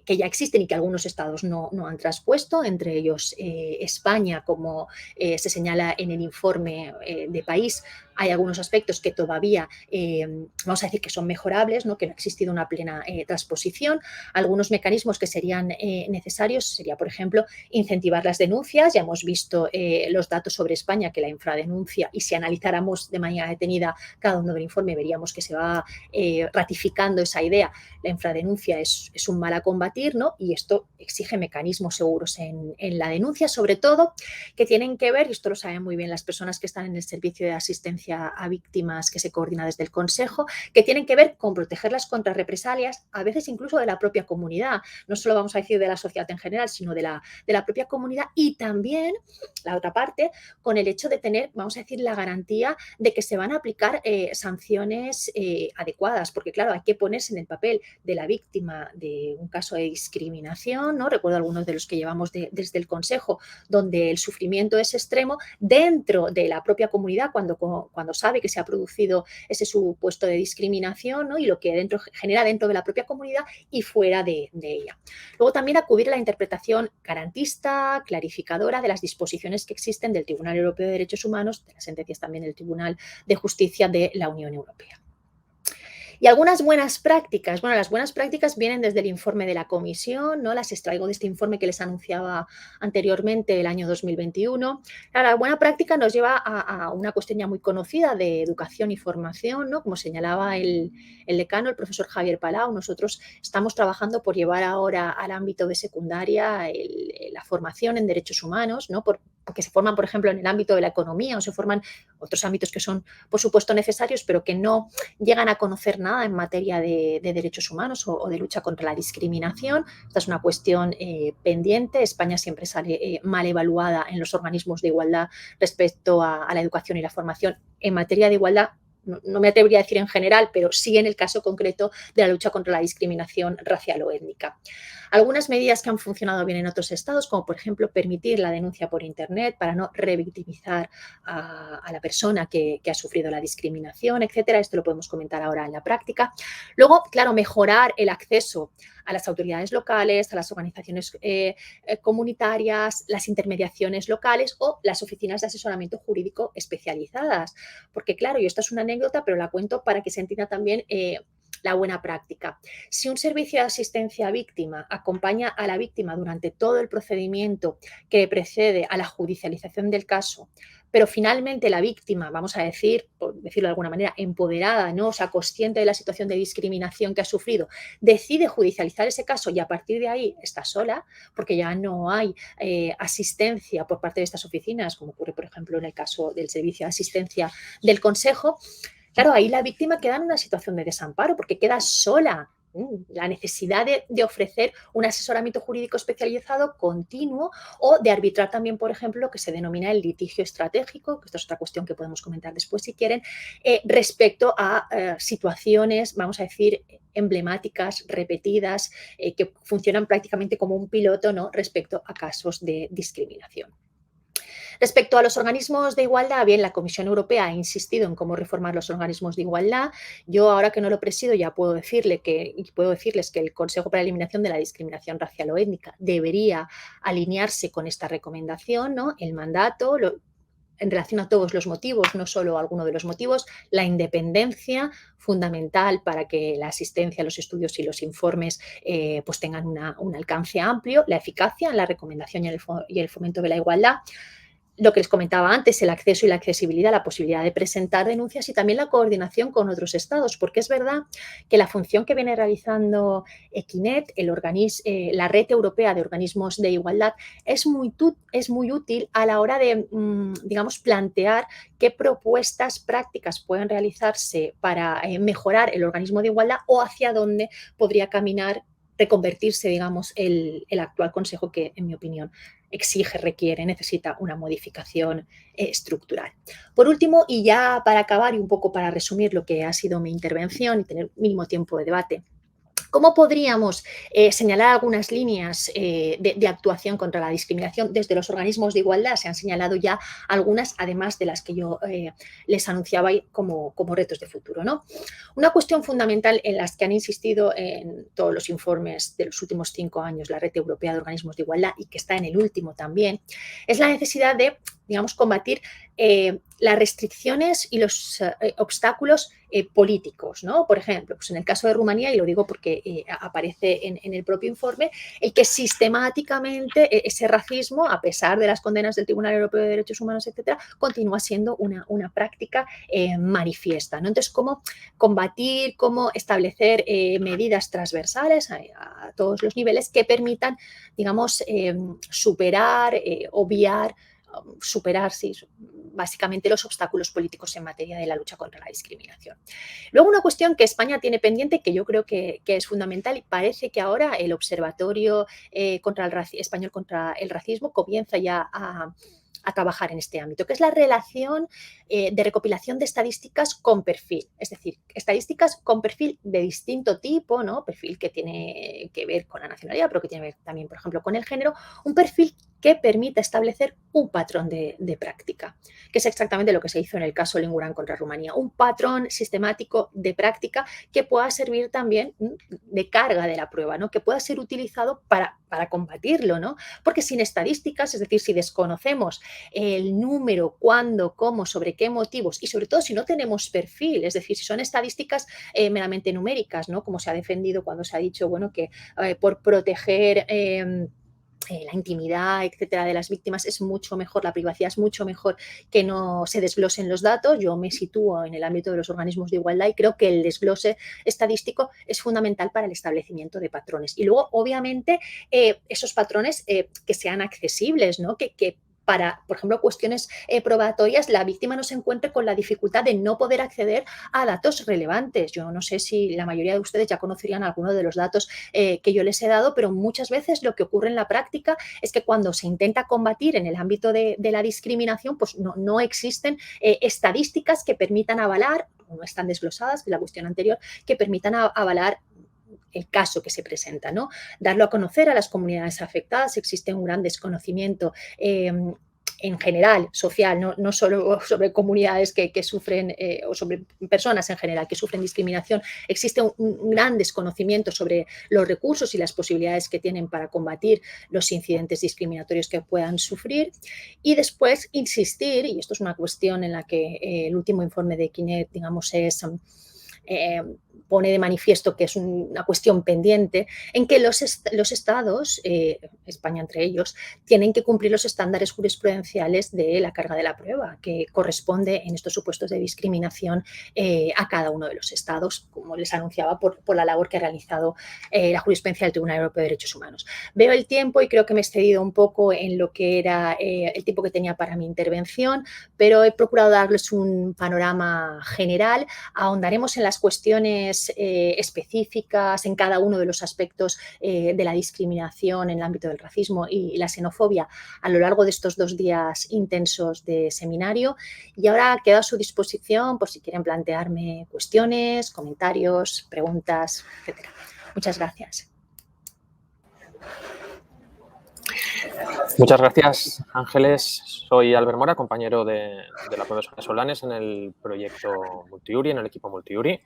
ya existen y que algunos estados no han traspuesto, entre ellos España, como se señala en el informe de país. Hay algunos aspectos que todavía, vamos a decir, que son mejorables, ¿no? Que no ha existido una plena transposición. Algunos mecanismos que serían necesarios sería, por ejemplo, incentivar las denuncias. Ya hemos visto los datos sobre España, que la infradenuncia, y si analizáramos de manera detenida cada uno del informe, veríamos que se va ratificando esa idea. La infradenuncia es un mal a combatir, ¿no? Y esto exige mecanismos seguros en la denuncia, sobre todo, que tienen que ver, y esto lo saben muy bien las personas que están en el servicio de asistencia a víctimas que se coordina desde el Consejo, que tienen que ver con protegerlas contra represalias, a veces incluso de la propia comunidad. No solo vamos a decir de la sociedad en general, sino de la propia comunidad, y también, la otra parte, con el hecho de tener, vamos a decir, la garantía de que se van a aplicar sanciones adecuadas, porque claro, hay que ponerse en el papel de la víctima de un caso de discriminación, ¿no? Recuerdo algunos de los que llevamos desde el Consejo, donde el sufrimiento es extremo dentro de la propia comunidad cuando sabe que se ha producido ese supuesto de discriminación, ¿no? Y lo que genera dentro de la propia comunidad y fuera de ella. Luego también acudir a la interpretación garantista, clarificadora de las disposiciones que existen del Tribunal Europeo de Derechos Humanos, de las sentencias también del Tribunal de Justicia de la Unión Europea. Y algunas buenas prácticas. Bueno, las buenas prácticas vienen desde el informe de la Comisión, ¿no? Las extraigo de este informe que les anunciaba anteriormente, el año 2021. La buena práctica nos lleva a una cuestión ya muy conocida de educación y formación, ¿no? Como señalaba el decano, el profesor Javier Palau, nosotros estamos trabajando por llevar ahora al ámbito de secundaria la formación en derechos humanos, ¿no? Porque se forman, por ejemplo, en el ámbito de la economía o se forman otros ámbitos que son, por supuesto, necesarios, pero que no llegan a conocer nada en materia de derechos humanos o de lucha contra la discriminación. Esta es una cuestión pendiente. España siempre sale mal evaluada en los organismos de igualdad respecto a la educación y la formación en materia de igualdad. No me atrevería a decir en general, pero sí en el caso concreto de la lucha contra la discriminación racial o étnica. Algunas medidas que han funcionado bien en otros estados, como por ejemplo permitir la denuncia por Internet para no revictimizar a la persona que ha sufrido la discriminación, etcétera. Esto lo podemos comentar ahora en la práctica. Luego, claro, mejorar el acceso a las autoridades locales, a las organizaciones comunitarias, las intermediaciones locales o las oficinas de asesoramiento jurídico especializadas. Porque, claro, y esta es una anécdota, pero la cuento para que se entienda también la buena práctica. Si un servicio de asistencia a víctima acompaña a la víctima durante todo el procedimiento que precede a la judicialización del caso, pero finalmente la víctima, vamos a decir, por decirlo de alguna manera, empoderada, ¿no? O sea, consciente de la situación de discriminación que ha sufrido, decide judicializar ese caso y a partir de ahí está sola, porque ya no hay asistencia por parte de estas oficinas, como ocurre, por ejemplo, en el caso del servicio de asistencia del Consejo. Claro, ahí la víctima queda en una situación de desamparo porque queda sola. La necesidad de ofrecer un asesoramiento jurídico especializado continuo o de arbitrar también, por ejemplo, lo que se denomina el litigio estratégico, que esto es otra cuestión que podemos comentar después si quieren, respecto a situaciones, vamos a decir, emblemáticas, repetidas, que funcionan prácticamente como un piloto, ¿no?, respecto a casos de discriminación. Respecto a los organismos de igualdad, bien, la Comisión Europea ha insistido en cómo reformar los organismos de igualdad. Yo, ahora que no lo presido, ya puedo decirles que el Consejo para la Eliminación de la Discriminación Racial o Étnica debería alinearse con esta recomendación, ¿no? El mandato, en relación a todos los motivos, no solo a alguno de los motivos, la independencia, fundamental para que la asistencia, los estudios y los informes pues tengan un alcance amplio, la eficacia en la recomendación y el fomento de la igualdad. Lo que les comentaba antes, el acceso y la accesibilidad, la posibilidad de presentar denuncias y también la coordinación con otros estados, porque es verdad que la función que viene realizando Equinet, la red europea de organismos de igualdad, es muy útil a la hora de, digamos, plantear qué propuestas prácticas pueden realizarse para mejorar el organismo de igualdad o hacia dónde podría caminar, reconvertirse, digamos, el actual consejo que, en mi opinión, necesita una modificación estructural. Por último, y ya para acabar y un poco para resumir lo que ha sido mi intervención y tener mínimo tiempo de debate, ¿cómo podríamos señalar algunas líneas de actuación contra la discriminación desde los organismos de igualdad? Se han señalado ya algunas, además de las que yo les anunciaba como retos de futuro, ¿no? Una cuestión fundamental en las que han insistido en todos los informes de los últimos 5 años la Red Europea de Organismos de Igualdad y que está en el último también, es la necesidad de, digamos, combatir las restricciones y los obstáculos políticos, ¿no? Por ejemplo, pues en el caso de Rumanía, y lo digo porque aparece en el propio informe, el que sistemáticamente ese racismo, a pesar de las condenas del Tribunal Europeo de Derechos Humanos, etcétera, continúa siendo una práctica manifiesta, ¿no? Entonces, ¿cómo combatir, cómo establecer medidas transversales a todos los niveles que permitan, digamos, superar, obviar, básicamente los obstáculos políticos en materia de la lucha contra la discriminación. Luego, una cuestión que España tiene pendiente, que yo creo que es fundamental, y parece que ahora el Observatorio Español contra el Racismo comienza ya a trabajar en este ámbito, que es la relación de recopilación de estadísticas con perfil, es decir, estadísticas con perfil de distinto tipo, ¿no? Perfil que tiene que ver con la nacionalidad, pero que tiene que ver también, por ejemplo, con el género, un perfil que permita establecer un patrón de práctica, que es exactamente lo que se hizo en el caso Lingurán contra Rumanía, un patrón sistemático de práctica que pueda servir también de carga de la prueba, ¿no? Que pueda ser utilizado para combatirlo, ¿no? Porque sin estadísticas, es decir, si desconocemos el número, cuándo, cómo, sobre qué motivos y sobre todo si no tenemos perfil, es decir, si son estadísticas meramente numéricas, ¿no? Como se ha defendido cuando se ha dicho, bueno, que por proteger la intimidad, etcétera, de las víctimas es mucho mejor, la privacidad es mucho mejor que no se desglosen los datos. Yo me sitúo en el ámbito de los organismos de igualdad y creo que el desglose estadístico es fundamental para el establecimiento de patrones. Y luego, obviamente, esos patrones que sean accesibles, ¿no? Que para, por ejemplo, cuestiones probatorias, la víctima no se encuentre con la dificultad de no poder acceder a datos relevantes. Yo no sé si la mayoría de ustedes ya conocerían algunos de los datos que yo les he dado, pero muchas veces lo que ocurre en la práctica es que cuando se intenta combatir en el ámbito de la discriminación, pues no existen estadísticas que permitan avalar, no están desglosadas, que es la cuestión anterior, que permitan avalar el caso que se presenta, ¿no? Darlo a conocer a las comunidades afectadas. Existe un gran desconocimiento en general, social, no solo sobre comunidades que sufren o sobre personas en general que sufren discriminación. Existe un gran desconocimiento sobre los recursos y las posibilidades que tienen para combatir los incidentes discriminatorios que puedan sufrir. Y después insistir, y esto es una cuestión en la que el último informe de Equinet, digamos, es pone de manifiesto que es una cuestión pendiente, en que los estados, España entre ellos, tienen que cumplir los estándares jurisprudenciales de la carga de la prueba, que corresponde en estos supuestos de discriminación a cada uno de los estados, como les anunciaba, por la labor que ha realizado la jurisprudencia del Tribunal Europeo de Derechos Humanos. Veo el tiempo y creo que me he excedido un poco en lo que era el tiempo que tenía para mi intervención, pero he procurado darles un panorama general. Ahondaremos en las cuestiones específicas en cada uno de los aspectos de la discriminación en el ámbito del racismo y la xenofobia a lo largo de estos 2 días intensos de seminario. Y ahora quedo a su disposición por si quieren plantearme cuestiones, comentarios, preguntas, etc. Muchas gracias. Muchas gracias, Ángeles. Soy Albert Mora, compañero de la profesora Solanes en el proyecto Multiuri, en el equipo Multiuri,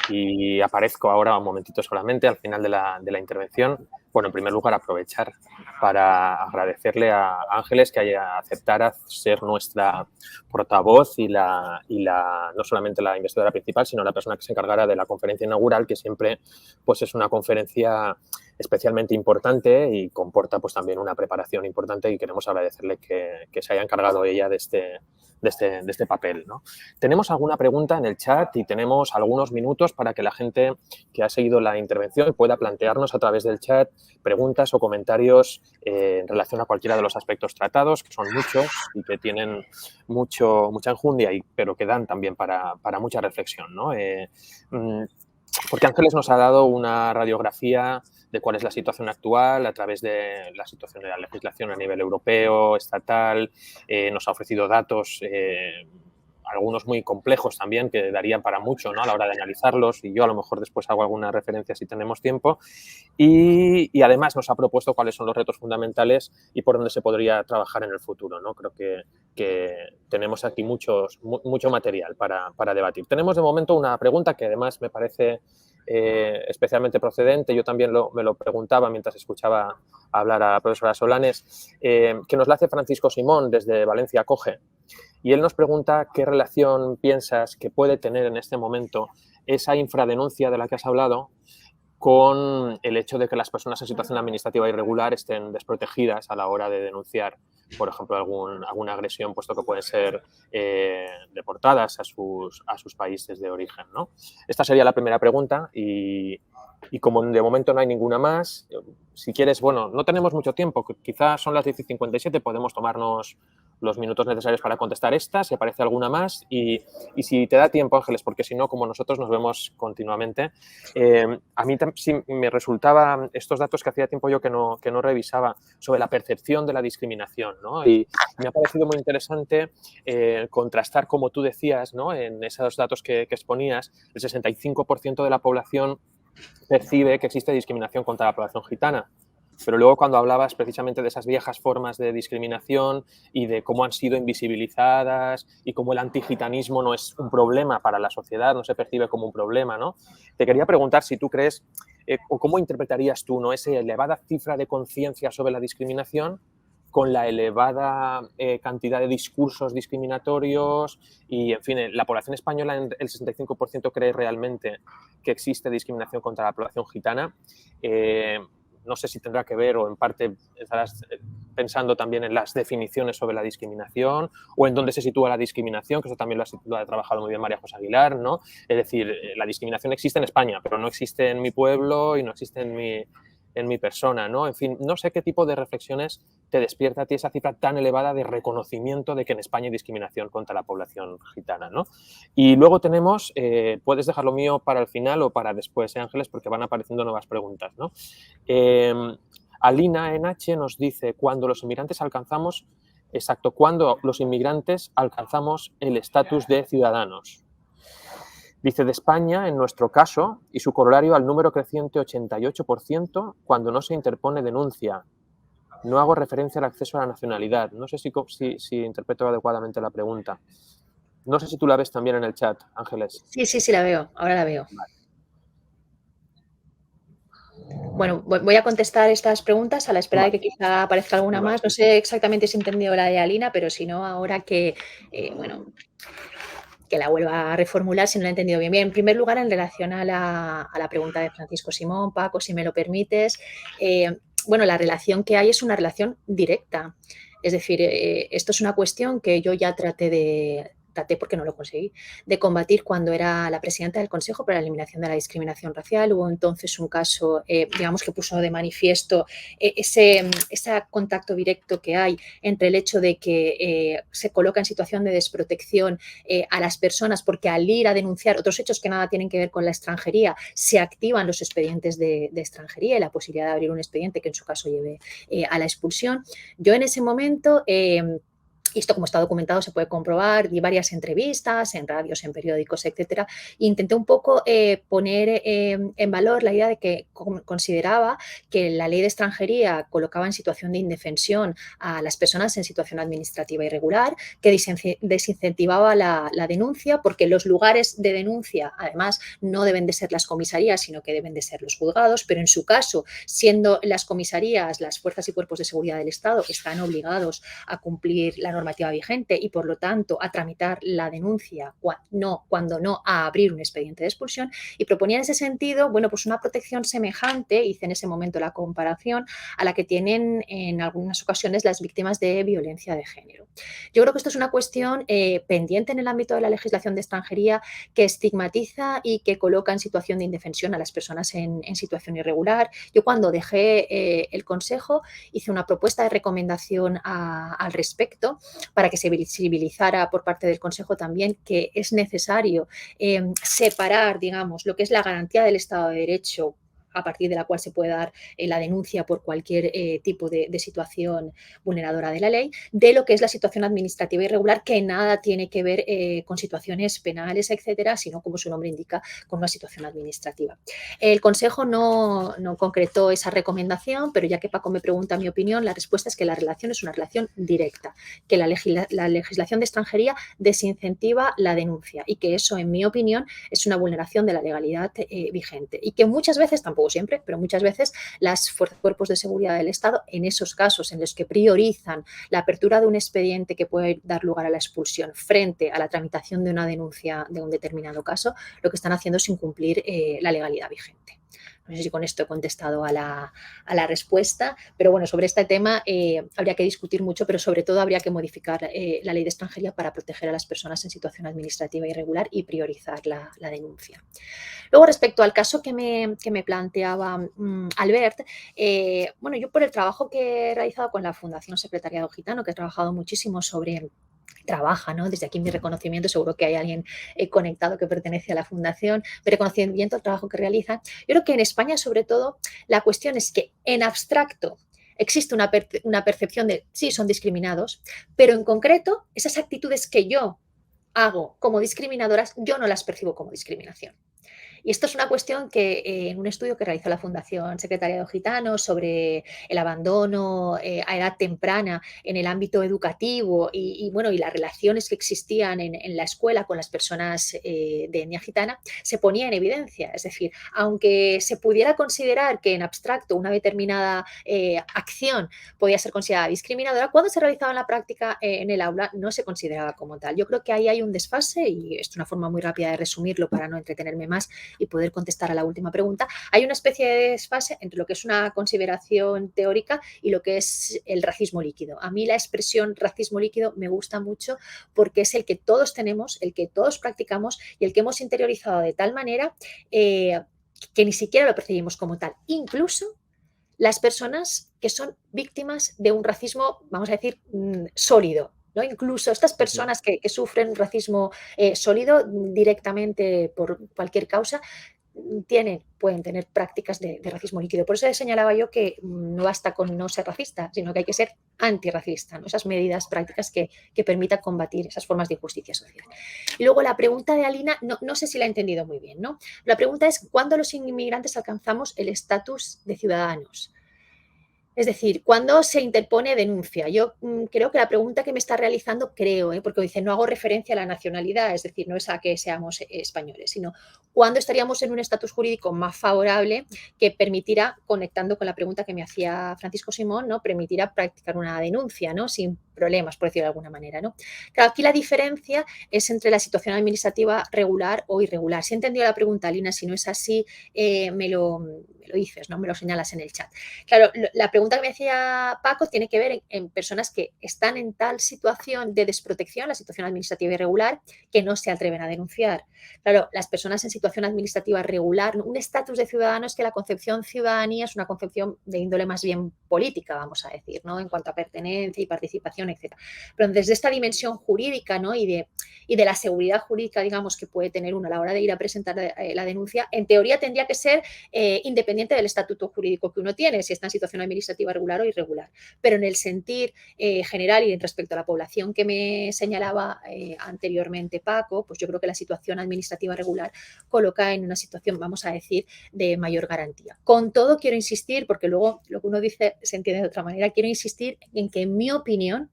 y aparezco ahora un momentito solamente al final de la intervención. Bueno, en primer lugar, aprovechar para agradecerle a Ángeles que aceptara ser nuestra portavoz y no solamente la investigadora principal, sino la persona que se encargara de la conferencia inaugural, que siempre pues, es una conferencia especialmente importante y comporta pues, también una preparación importante, y queremos agradecerle que se haya encargado ella de este papel, ¿no? Tenemos alguna pregunta en el chat y tenemos algunos minutos para que la gente que ha seguido la intervención pueda plantearnos a través del chat preguntas o comentarios en relación a cualquiera de los aspectos tratados, que son muchos y que tienen mucha enjundia, pero que dan también para mucha reflexión, ¿no? Porque Ángeles nos ha dado una radiografía de cuál es la situación actual a través de la situación de la legislación a nivel europeo, estatal, nos ha ofrecido datos, algunos muy complejos también, que darían para mucho, ¿no?, a la hora de analizarlos, y yo a lo mejor después hago alguna referencia si tenemos tiempo, y además nos ha propuesto cuáles son los retos fundamentales y por dónde se podría trabajar en el futuro, ¿no? Creo que tenemos aquí mucho material para debatir. Tenemos de momento una pregunta que además me parece especialmente procedente. Yo también me lo preguntaba mientras escuchaba hablar a la profesora Solanes, que nos la hace Francisco Simón desde Valencia Acoge. Y él nos pregunta qué relación piensas que puede tener en este momento esa infradenuncia de la que has hablado con el hecho de que las personas en situación administrativa irregular estén desprotegidas a la hora de denunciar, por ejemplo, alguna agresión, puesto que pueden ser deportadas a sus países de origen, ¿no? Esta sería la primera pregunta y como de momento no hay ninguna más, si quieres, bueno, no tenemos mucho tiempo, quizás son las 10:57, podemos tomarnos los minutos necesarios para contestar esta, si aparece alguna más, y si te da tiempo, Ángeles, porque si no, como nosotros nos vemos continuamente, a mí sí me resultaba estos datos que hacía tiempo yo que no revisaba sobre la percepción de la discriminación, ¿no? Y me ha parecido muy interesante contrastar, como tú decías, ¿no?, en esos datos que exponías, el 65% de la población percibe que existe discriminación contra la población gitana. Pero luego cuando hablabas precisamente de esas viejas formas de discriminación y de cómo han sido invisibilizadas y cómo el antigitanismo no es un problema para la sociedad, no se percibe como un problema, ¿no? Te quería preguntar si tú crees, o cómo interpretarías tú, ¿no?, esa elevada cifra de conciencia sobre la discriminación con la elevada cantidad de discursos discriminatorios y, en fin, la población española, el 65% cree realmente que existe discriminación contra la población gitana. No sé si tendrá que ver, o en parte estarás pensando también en las definiciones sobre la discriminación o en dónde se sitúa la discriminación, que eso también lo ha trabajado muy bien María José Aguilar, ¿no? Es decir, la discriminación existe en España, pero no existe en mi pueblo y no existe en mi persona, ¿no? En fin, no sé qué tipo de reflexiones te despierta a ti esa cifra tan elevada de reconocimiento de que en España hay discriminación contra la población gitana, ¿no? Y luego tenemos, puedes dejar lo mío para el final o para después, Ángeles, porque van apareciendo nuevas preguntas, ¿no? Alina NH nos dice, cuando los inmigrantes alcanzamos el estatus de ciudadanos. Dice, de España, en nuestro caso, y su corolario al número creciente 88% cuando no se interpone denuncia. No hago referencia al acceso a la nacionalidad. No sé si interpreto adecuadamente la pregunta. No sé si tú la ves también en el chat, Ángeles. Sí, la veo. Ahora la veo. Vale. Bueno, voy a contestar estas preguntas a la espera de que quizá aparezca alguna más. No sé exactamente si he entendido la de Alina, pero si no, ahora que, bueno, que la vuelva a reformular si no la he entendido bien. Bien, en primer lugar, en relación a la pregunta de Francisco Simón, Paco, si me lo permites, bueno, la relación que hay es una relación directa. Es decir, esto es una cuestión que yo ya traté porque no lo conseguí, de combatir cuando era la presidenta del Consejo para la Eliminación de la Discriminación Racial. Hubo entonces un caso, digamos, que puso de manifiesto ese contacto directo que hay entre el hecho de que se coloca en situación de desprotección a las personas porque al ir a denunciar otros hechos que nada tienen que ver con la extranjería, se activan los expedientes de extranjería y la posibilidad de abrir un expediente que en su caso lleve a la expulsión. Yo en ese momento... y esto, como está documentado, se puede comprobar, di varias entrevistas en radios, en periódicos, etcétera. E intenté un poco poner en valor la idea de que consideraba que la ley de extranjería colocaba en situación de indefensión a las personas en situación administrativa irregular, que desincentivaba la denuncia, porque los lugares de denuncia, además, no deben de ser las comisarías, sino que deben de ser los juzgados, pero en su caso, siendo las comisarías, las fuerzas y cuerpos de seguridad del Estado, están obligados a cumplir la normativa vigente y, por lo tanto, a tramitar la denuncia cuando no a abrir un expediente de expulsión, y proponía en ese sentido, bueno, pues una protección semejante, hice en ese momento la comparación, a la que tienen en algunas ocasiones las víctimas de violencia de género. Yo creo que esto es una cuestión pendiente en el ámbito de la legislación de extranjería, que estigmatiza y que coloca en situación de indefensión a las personas en situación irregular. Yo, cuando dejé el Consejo, hice una propuesta de recomendación al respecto, para que se visibilizara por parte del Consejo también que es necesario separar, digamos, lo que es la garantía del Estado de Derecho, a partir de la cual se puede dar la denuncia por cualquier tipo de situación vulneradora de la ley, de lo que es la situación administrativa irregular, que nada tiene que ver con situaciones penales, etcétera, sino, como su nombre indica, con una situación administrativa. El Consejo no concretó esa recomendación, pero ya que Paco me pregunta mi opinión, la respuesta es que la relación es una relación directa, que la legislación de extranjería desincentiva la denuncia y que eso, en mi opinión, es una vulneración de la legalidad vigente, y que muchas veces, tampoco siempre, pero muchas veces, los cuerpos de seguridad del Estado, en esos casos en los que priorizan la apertura de un expediente que puede dar lugar a la expulsión frente a la tramitación de una denuncia de un determinado caso, lo que están haciendo es incumplir la legalidad vigente. No sé si con esto he contestado a la respuesta, pero bueno, sobre este tema habría que discutir mucho, pero sobre todo habría que modificar la ley de extranjería para proteger a las personas en situación administrativa irregular y priorizar la denuncia. Luego, respecto al caso que me planteaba Albert, bueno, yo, por el trabajo que he realizado con la Fundación Secretariado Gitano, que he trabajado muchísimo trabaja, ¿no? Desde aquí mi reconocimiento, seguro que hay alguien conectado que pertenece a la Fundación, mi reconocimiento al trabajo que realiza. Yo creo que en España, sobre todo, la cuestión es que en abstracto existe una percepción de sí, son discriminados, pero en concreto esas actitudes que yo hago como discriminadoras, yo no las percibo como discriminación. Y esto es una cuestión que en un estudio que realizó la Fundación Secretariado Gitano sobre el abandono a edad temprana en el ámbito educativo y las relaciones que existían en la escuela con las personas de etnia gitana, se ponía en evidencia. Es decir, aunque se pudiera considerar que en abstracto una determinada acción podía ser considerada discriminadora, cuando se realizaba en la práctica en el aula no se consideraba como tal. Yo creo que ahí hay un desfase, y esto es una forma muy rápida de resumirlo para no entretenerme más y poder contestar a la última pregunta. Hay una especie de desfase entre lo que es una consideración teórica y lo que es el racismo líquido. A mí la expresión racismo líquido me gusta mucho porque es el que todos tenemos, el que todos practicamos y el que hemos interiorizado de tal manera que ni siquiera lo percibimos como tal. Incluso las personas que son víctimas de un racismo, vamos a decir, sólido, ¿no? Incluso estas personas que sufren racismo sólido directamente por cualquier causa, pueden tener prácticas de racismo líquido. Por eso señalaba yo que no basta con no ser racista, sino que hay que ser antirracista, ¿no? Esas medidas prácticas que permitan combatir esas formas de injusticia social. Y luego la pregunta de Alina, no sé si la he entendido muy bien, ¿no? La pregunta es: ¿cuándo los inmigrantes alcanzamos el estatus de ciudadanos? Es decir, ¿cuándo se interpone denuncia? Yo creo que la pregunta que me está realizando, porque dice, no hago referencia a la nacionalidad, es decir, no es a que seamos españoles, sino cuándo estaríamos en un estatus jurídico más favorable que permitirá, conectando con la pregunta que me hacía Francisco Simón, ¿no?, permitirá practicar una denuncia, ¿no?, sin problemas, por decirlo de alguna manera, ¿no? Claro, aquí la diferencia es entre la situación administrativa regular o irregular. Si he entendido la pregunta, Lina, si no es así, me lo dices, ¿no? Me lo señalas en el chat. Claro, la pregunta que me hacía Paco tiene que ver en personas que están en tal situación de desprotección, la situación administrativa irregular, que no se atreven a denunciar. Claro, las personas en situación administrativa regular, un estatus de ciudadano es que la concepción ciudadanía es una concepción de índole más bien política, vamos a decir, ¿no? En cuanto a pertenencia y participación, etc. Pero desde esta dimensión jurídica, ¿no? y de la seguridad jurídica, digamos, que puede tener uno a la hora de ir a presentar la denuncia, en teoría tendría que ser independiente del estatuto jurídico que uno tiene, si está en situación administrativa regular o irregular. Pero en el sentir general y respecto a la población que me señalaba anteriormente Paco, pues yo creo que la situación administrativa regular coloca en una situación, vamos a decir, de mayor garantía. Con todo, quiero insistir, porque luego lo que uno dice se entiende de otra manera, quiero insistir en que, en mi opinión,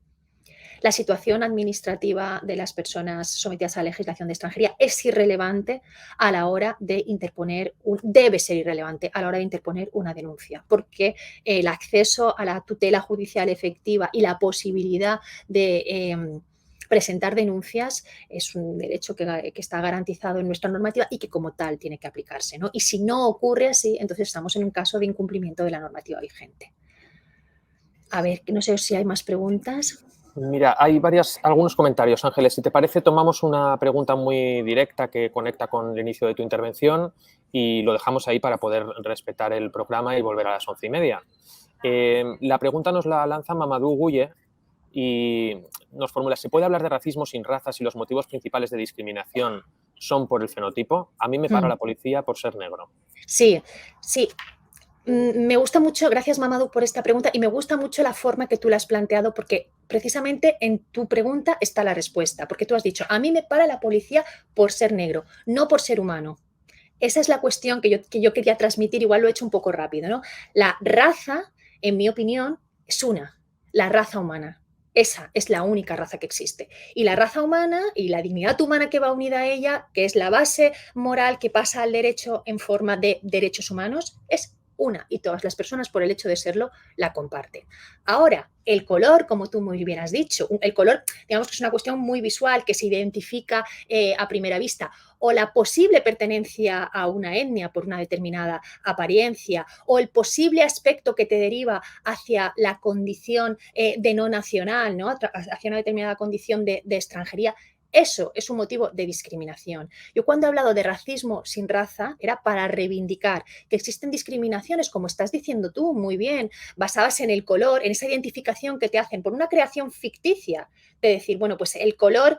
la situación administrativa de las personas sometidas a la legislación de extranjería es irrelevante a la hora de interponer, debe ser irrelevante a la hora de interponer una denuncia, porque el acceso a la tutela judicial efectiva y la posibilidad de presentar denuncias es un derecho que está garantizado en nuestra normativa y que como tal tiene que aplicarse, ¿no? Y si no ocurre así, entonces estamos en un caso de incumplimiento de la normativa vigente. A ver, no sé si hay más preguntas. Mira, hay algunos comentarios, Ángeles. Si te parece, tomamos una pregunta muy directa que conecta con el inicio de tu intervención y lo dejamos ahí para poder respetar el programa y volver a las 11:30. La pregunta nos la lanza Mamadou Guye y nos formula: ¿se puede hablar de racismo sin raza si los motivos principales de discriminación son por el fenotipo? A mí me para la policía por ser negro. Sí, sí. Me gusta mucho, gracias Mamadou por esta pregunta, y me gusta mucho la forma que tú la has planteado, porque precisamente en tu pregunta está la respuesta, porque tú has dicho, a mí me para la policía por ser negro, no por ser humano. Esa es la cuestión que yo quería transmitir, igual lo he hecho un poco rápido, ¿no? La raza, en mi opinión, es la raza humana. Esa es la única raza que existe. Y la raza humana y la dignidad humana que va unida a ella, que es la base moral que pasa al derecho en forma de derechos humanos, es una, y todas las personas, por el hecho de serlo, la comparten. Ahora, el color, como tú muy bien has dicho, el color, digamos que es una cuestión muy visual, que se identifica a primera vista, o la posible pertenencia a una etnia por una determinada apariencia, o el posible aspecto que te deriva hacia la condición de no nacional, ¿no? Hacia una determinada condición de extranjería. Eso es un motivo de discriminación. Yo cuando he hablado de racismo sin raza era para reivindicar que existen discriminaciones, como estás diciendo tú muy bien, basadas en el color, en esa identificación que te hacen por una creación ficticia, de decir, bueno, pues el color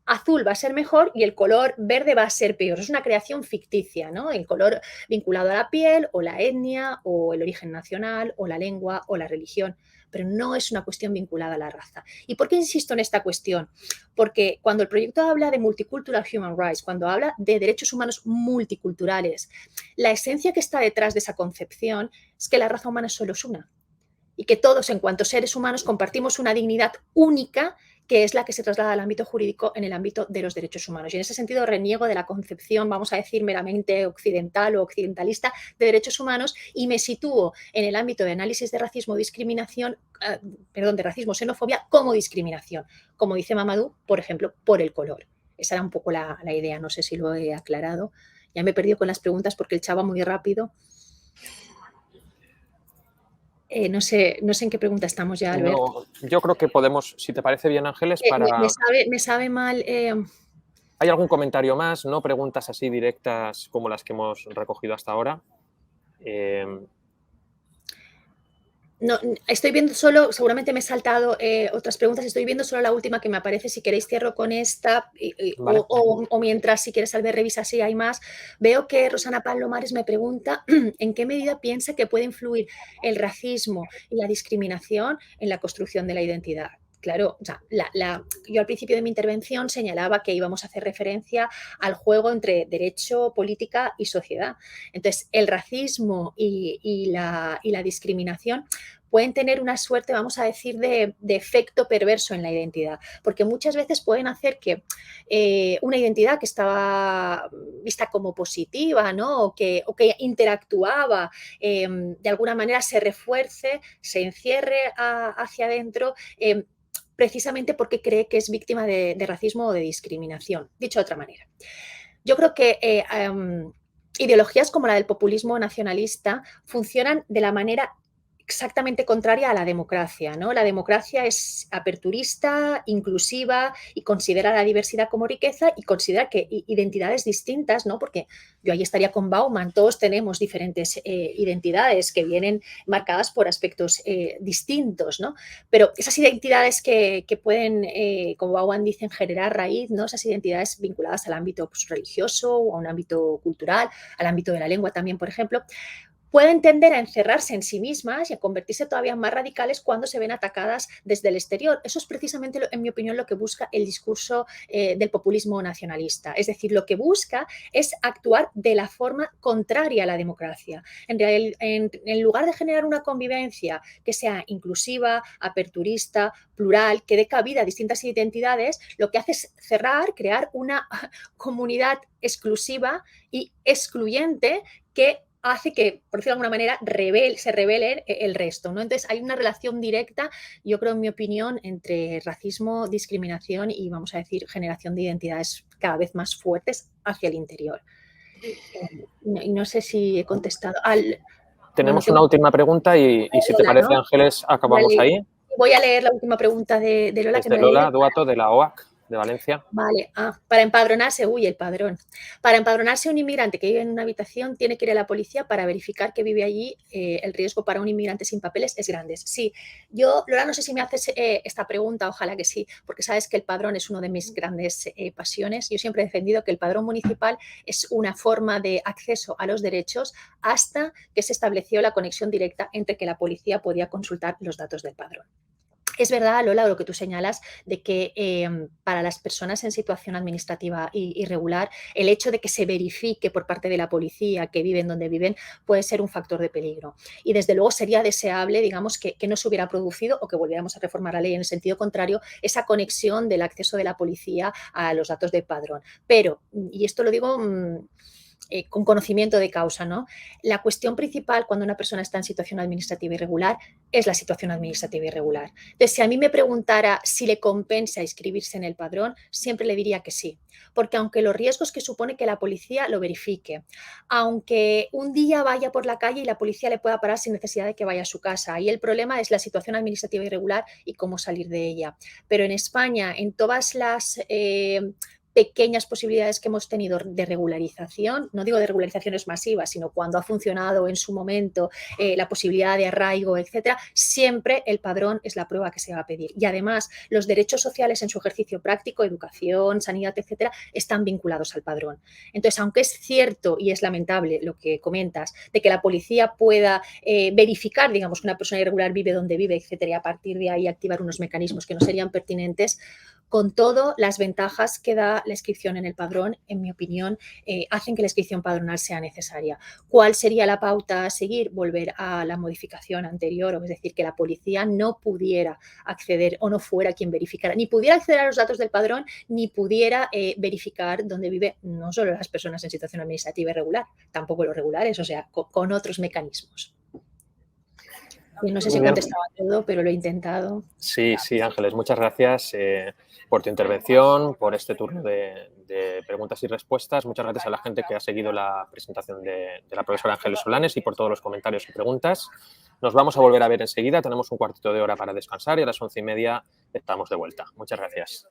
azul va a ser mejor y el color verde va a ser peor. Es una creación ficticia, ¿no? El color vinculado a la piel o la etnia o el origen nacional o la lengua o la religión, pero no es una cuestión vinculada a la raza. ¿Y por qué insisto en esta cuestión? Porque cuando el proyecto habla de Multicultural Human Rights, cuando habla de derechos humanos multiculturales, la esencia que está detrás de esa concepción es que la raza humana solo es una y que todos, en cuanto seres humanos, compartimos una dignidad única que es la que se traslada al ámbito jurídico en el ámbito de los derechos humanos. Y en ese sentido reniego de la concepción, vamos a decir, meramente occidental o occidentalista de derechos humanos y me sitúo en el ámbito de análisis de racismo, discriminación, de racismo, xenofobia como discriminación. Como dice Mamadou, por ejemplo, por el color. Esa era un poco la idea, no sé si lo he aclarado. Ya me he perdido con las preguntas porque el chava muy rápido. No sé en qué pregunta estamos ya, Albert. No, yo creo que podemos, si te parece bien, Ángeles, para... Me sabe mal... ¿Hay algún comentario más? ¿No? Preguntas así directas como las que hemos recogido hasta ahora. No, estoy viendo solo, seguramente me he saltado otras preguntas, estoy viendo solo la última que me aparece. Si queréis cierro con esta Vale. o mientras, si quieres, Albert, revisa si hay más. Veo que Rosana Palomares me pregunta en qué medida piensa que puede influir el racismo y la discriminación en la construcción de la identidad. Claro, o sea, yo al principio de mi intervención señalaba que íbamos a hacer referencia al juego entre derecho, política y sociedad. Entonces, el racismo y la discriminación pueden tener una suerte, vamos a decir, de efecto perverso en la identidad, porque muchas veces pueden hacer que una identidad que estaba vista como positiva, ¿no? o que interactuaba de alguna manera se refuerce, se encierre hacia adentro, precisamente porque cree que es víctima de racismo o de discriminación. Dicho de otra manera, yo creo que ideologías como la del populismo nacionalista funcionan de la manera exactamente contraria a la democracia, ¿no? La democracia es aperturista, inclusiva y considera la diversidad como riqueza y considera que identidades distintas, ¿no? Porque yo ahí estaría con Bauman, todos tenemos diferentes identidades que vienen marcadas por aspectos distintos, ¿no? Pero esas identidades que pueden, como Bauman dice, generar raíz, ¿no? Esas identidades vinculadas al ámbito pues, religioso o a un ámbito cultural, al ámbito de la lengua también, por ejemplo, pueden tender a encerrarse en sí mismas y a convertirse todavía más radicales cuando se ven atacadas desde el exterior. Eso es precisamente, en mi opinión, lo que busca el discurso del populismo nacionalista. Es decir, lo que busca es actuar de la forma contraria a la democracia. En lugar de generar una convivencia que sea inclusiva, aperturista, plural, que dé cabida a distintas identidades, lo que hace es cerrar, crear una comunidad exclusiva y excluyente que hace que, por decirlo de alguna manera, se rebelen el resto, ¿no? Entonces, hay una relación directa, yo creo, en mi opinión, entre racismo, discriminación y, vamos a decir, generación de identidades cada vez más fuertes hacia el interior. Y no sé si he contestado. Tenemos una última pregunta y si te parece, ¿no? Ángeles, acabamos ahí. Voy a leer la última pregunta de Lola. Es de Lola Duato, de la OAC de Valencia. Vale, para empadronarse, el padrón. Para empadronarse un inmigrante que vive en una habitación tiene que ir a la policía para verificar que vive allí. El riesgo para un inmigrante sin papeles es grande. Sí, yo, Lola, no sé si me haces esta pregunta, ojalá que sí, porque sabes que el padrón es una de mis grandes pasiones. Yo siempre he defendido que el padrón municipal es una forma de acceso a los derechos hasta que se estableció la conexión directa entre que la policía podía consultar los datos del padrón. Es verdad, Lola, lo que tú señalas de que para las personas en situación administrativa irregular, el hecho de que se verifique por parte de la policía que viven donde viven puede ser un factor de peligro. Y desde luego sería deseable, digamos, que no se hubiera producido o que volviéramos a reformar la ley en el sentido contrario, esa conexión del acceso de la policía a los datos del padrón. Pero, y esto lo digo con conocimiento de causa, ¿no? La cuestión principal cuando una persona está en situación administrativa irregular es la situación administrativa irregular. Entonces, si a mí me preguntara si le compensa inscribirse en el padrón, siempre le diría que sí, porque aunque los riesgos que supone que la policía lo verifique, aunque un día vaya por la calle y la policía le pueda parar sin necesidad de que vaya a su casa, ahí el problema es la situación administrativa irregular y cómo salir de ella. Pero en España, en todas las pequeñas posibilidades que hemos tenido de regularización, no digo de regularizaciones masivas, sino cuando ha funcionado en su momento la posibilidad de arraigo, etcétera, siempre el padrón es la prueba que se va a pedir. Y además, los derechos sociales en su ejercicio práctico, educación, sanidad, etcétera, están vinculados al padrón. Entonces, aunque es cierto y es lamentable lo que comentas, de que la policía pueda verificar, digamos, que una persona irregular vive donde vive, etcétera, y a partir de ahí activar unos mecanismos que no serían pertinentes, con todo, las ventajas que da la inscripción en el padrón, en mi opinión, hacen que la inscripción padronal sea necesaria. ¿Cuál sería la pauta a seguir? Volver a la modificación anterior, es decir, que la policía no pudiera acceder o no fuera quien verificara, ni pudiera acceder a los datos del padrón, ni pudiera verificar dónde vive no solo las personas en situación administrativa irregular, tampoco los regulares, o sea, con otros mecanismos. Y no sé si he contestado todo, pero lo he intentado. Sí, Ángeles, muchas gracias por tu intervención, por este turno de preguntas y respuestas. Muchas gracias a la gente que ha seguido la presentación de la profesora Ángeles Solanes y por todos los comentarios y preguntas. Nos vamos a volver a ver enseguida. Tenemos un cuartito de hora para descansar y a las 11:30 estamos de vuelta. Muchas gracias.